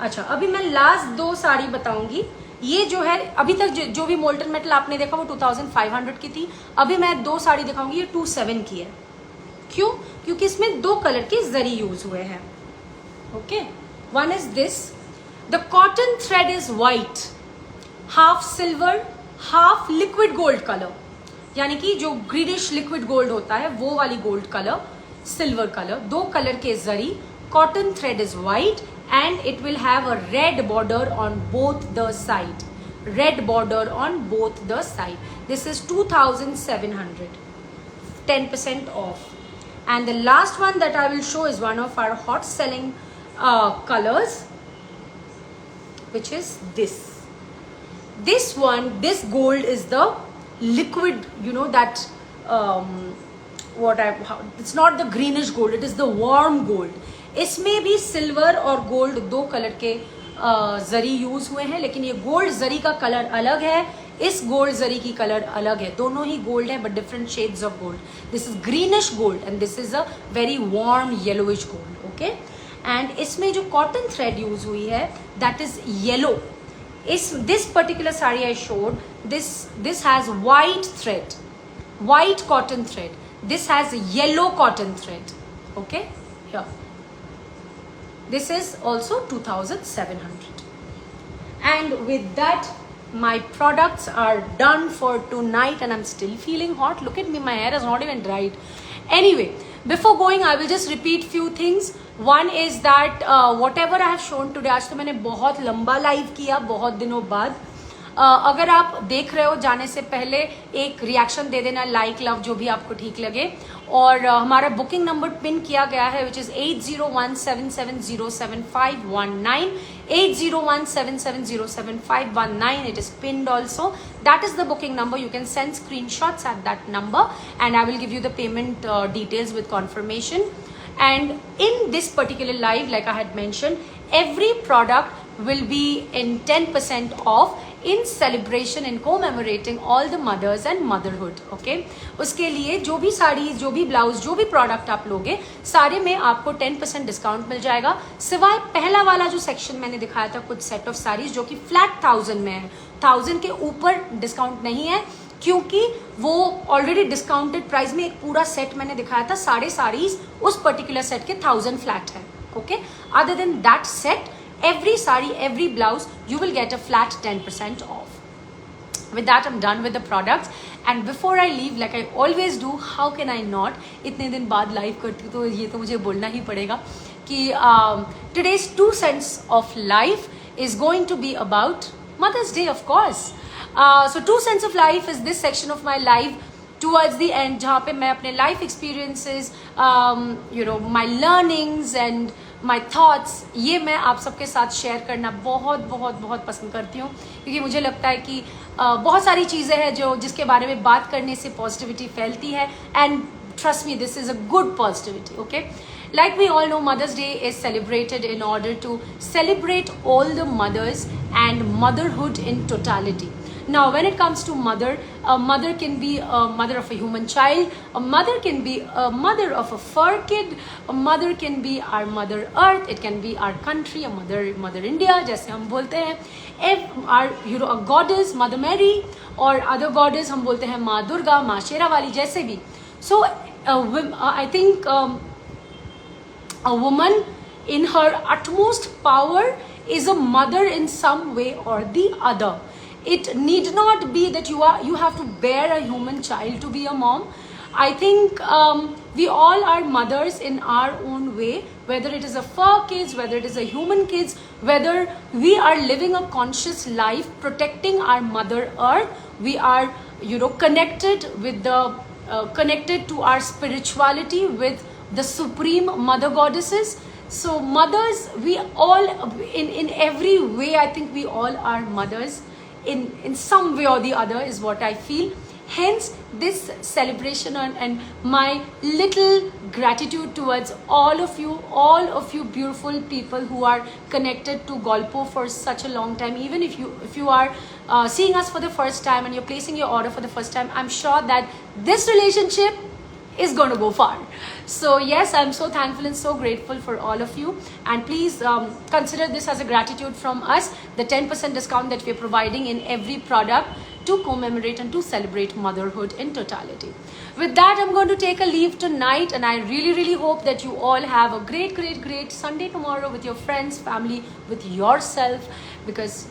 अच्छा, अभी मैं लास्ट दो साड़ी बताऊंगी. ये जो है अभी तक जो भी मोल्टन मेटल आपने देखा वो 2500 की थी. अभी मैं दो साड़ी दिखाऊंगी, ये 27 की है. क्यों? क्योंकि इसमें दो कलर के जरी यूज हुए हैं. Okay, one is this. The cotton thread is white, half silver, half liquid gold colour, यानी कि जो ग्रीनिश लिक्विड गोल्ड होता है वो वाली गोल्ड कलर, सिल्वर कलर. दो कलर के zari. Cotton thread is white and it will have a red border on both the side. Red border on both the side. This is 2700. 10% off. And the last one that I will show is one of our hot selling colors, which is this. This one, this gold is the liquid, you know, that it's not the greenish gold, it is the warm gold. इसमें भी silver और gold दो colour के जरी use हुए हैं, लेकिन ये gold जरी का कलर अलग है, इस गोल्ड जरी की कलर अलग है, दोनों ही गोल्ड है but different shades of gold. This is greenish gold and this is a very warm yellowish gold. Okay, and इसमें जो कॉटन थ्रेड यूज हुई है that is yellow. This particular saree I showed, this has white thread, white cotton thread. This has yellow cotton thread. Okay, here. This is also 2,700. And with that, my products are done for tonight, and I'm still feeling hot. Look at me, my hair is not even dried. Anyway, before going, I will just repeat few things. One is that whatever I have shown today, आज तो मैंने बहुत लंबा live किया बहुत दिनों बाद. अगर आप देख रहे हो जाने से पहले एक रिएक्शन दे देना, लाइक लव जो भी आपको ठीक लगे. और हमारा बुकिंग नंबर पिन किया गया है which is 8017707519, 8017707519. It is pinned also. That is the booking number. You can send screenshots at that number and I will give you the payment details with confirmation. And in this particular live, like I had mentioned, every product will be in 10% off in celebration in commemorating all the mothers and motherhood. Okay, उसके लिए जो भी साड़ी, जो भी blouse, जो भी product आप लोगे, सारे में आपको 10% डिस्काउंट मिल जाएगा. सिवाय पहला वाला जो सेक्शन मैंने दिखाया था, कुछ सेट ऑफ साड़ीज जो कि फ्लैट 1000 में है, 1000 के ऊपर डिस्काउंट नहीं है क्योंकि वो ऑलरेडी डिस्काउंटेड प्राइस में एक पूरा सेट मैंने दिखाया था. सारे साड़ीज उस पर्टिकुलर सेट के 1000 फ्लैट है. Okay, other than that set, every saree, every blouse, you will get a flat 10% off. With that, I'm done with the products. And before I leave, like I always do, how can I not? इतने दिन बाद live करती हूँ तो ये तो मुझे बोलना ही पड़ेगा कि today's 2 cents of life is going to be about Mother's Day, of course. So 2 cents of life is this section of my life towards the end, जहाँ पे मैं अपने life experiences, my learnings and my thoughts, ये मैं आप सबके साथ share करना बहुत बहुत बहुत पसंद करती हूँ क्योंकि मुझे लगता है कि बहुत सारी चीज़ें हैं जिसके बारे में बात करने से पॉजिटिविटी फैलती है. And trust me, this is a good positivity. Okay, like we all know, Mother's Day is celebrated in order to celebrate all the mothers and motherhood in totality. Now, when it comes to mother, a mother can be a mother of a human child, a mother can be a mother of a fur kid, a mother can be our mother earth, it can be our country, a mother India, जैसे हम बोलते हैं, our a goddess, Mother Mary, और other goddess हम बोलते हैं माँ दुर्गा, माँ शेरावाली, जैसे भी. So, I think a woman in her utmost power is a mother in some way or the other. It need not be that you have to bear a human child to be a mom. I think we all are mothers in our own way, whether it is a fur kids, whether it is a human kids, whether we are living a conscious life protecting our mother earth. We are connected with connected to our spirituality with the supreme mother goddesses. So mothers, we all in every way, I think we all are mothers in some way or the other is what I feel. Hence this celebration and my little gratitude towards all of you beautiful people who are connected to Golpo for such a long time. Even if you are seeing us for the first time and you're placing your order for the first time, I'm sure that this relationship is going to go far. So yes, I'm so thankful and so grateful for all of you, and please consider this as a gratitude from us, the 10% discount that we're providing in every product to commemorate and to celebrate motherhood in totality. With that, I'm going to take a leave tonight, and I really hope that you all have a great Sunday tomorrow with your friends, family, with yourself, because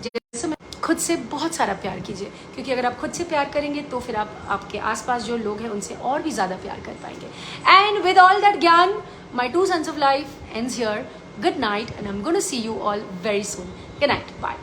खुद से बहुत सारा प्यार कीजिए, क्योंकि अगर आप खुद से प्यार करेंगे तो फिर आप आपके आसपास जो लोग हैं उनसे और भी ज़्यादा प्यार कर पाएंगे. एंड विद ऑल दैट ज्ञान, my 2 cents of life ends here. Good night, and I'm going to see you all very soon. Good night. Bye.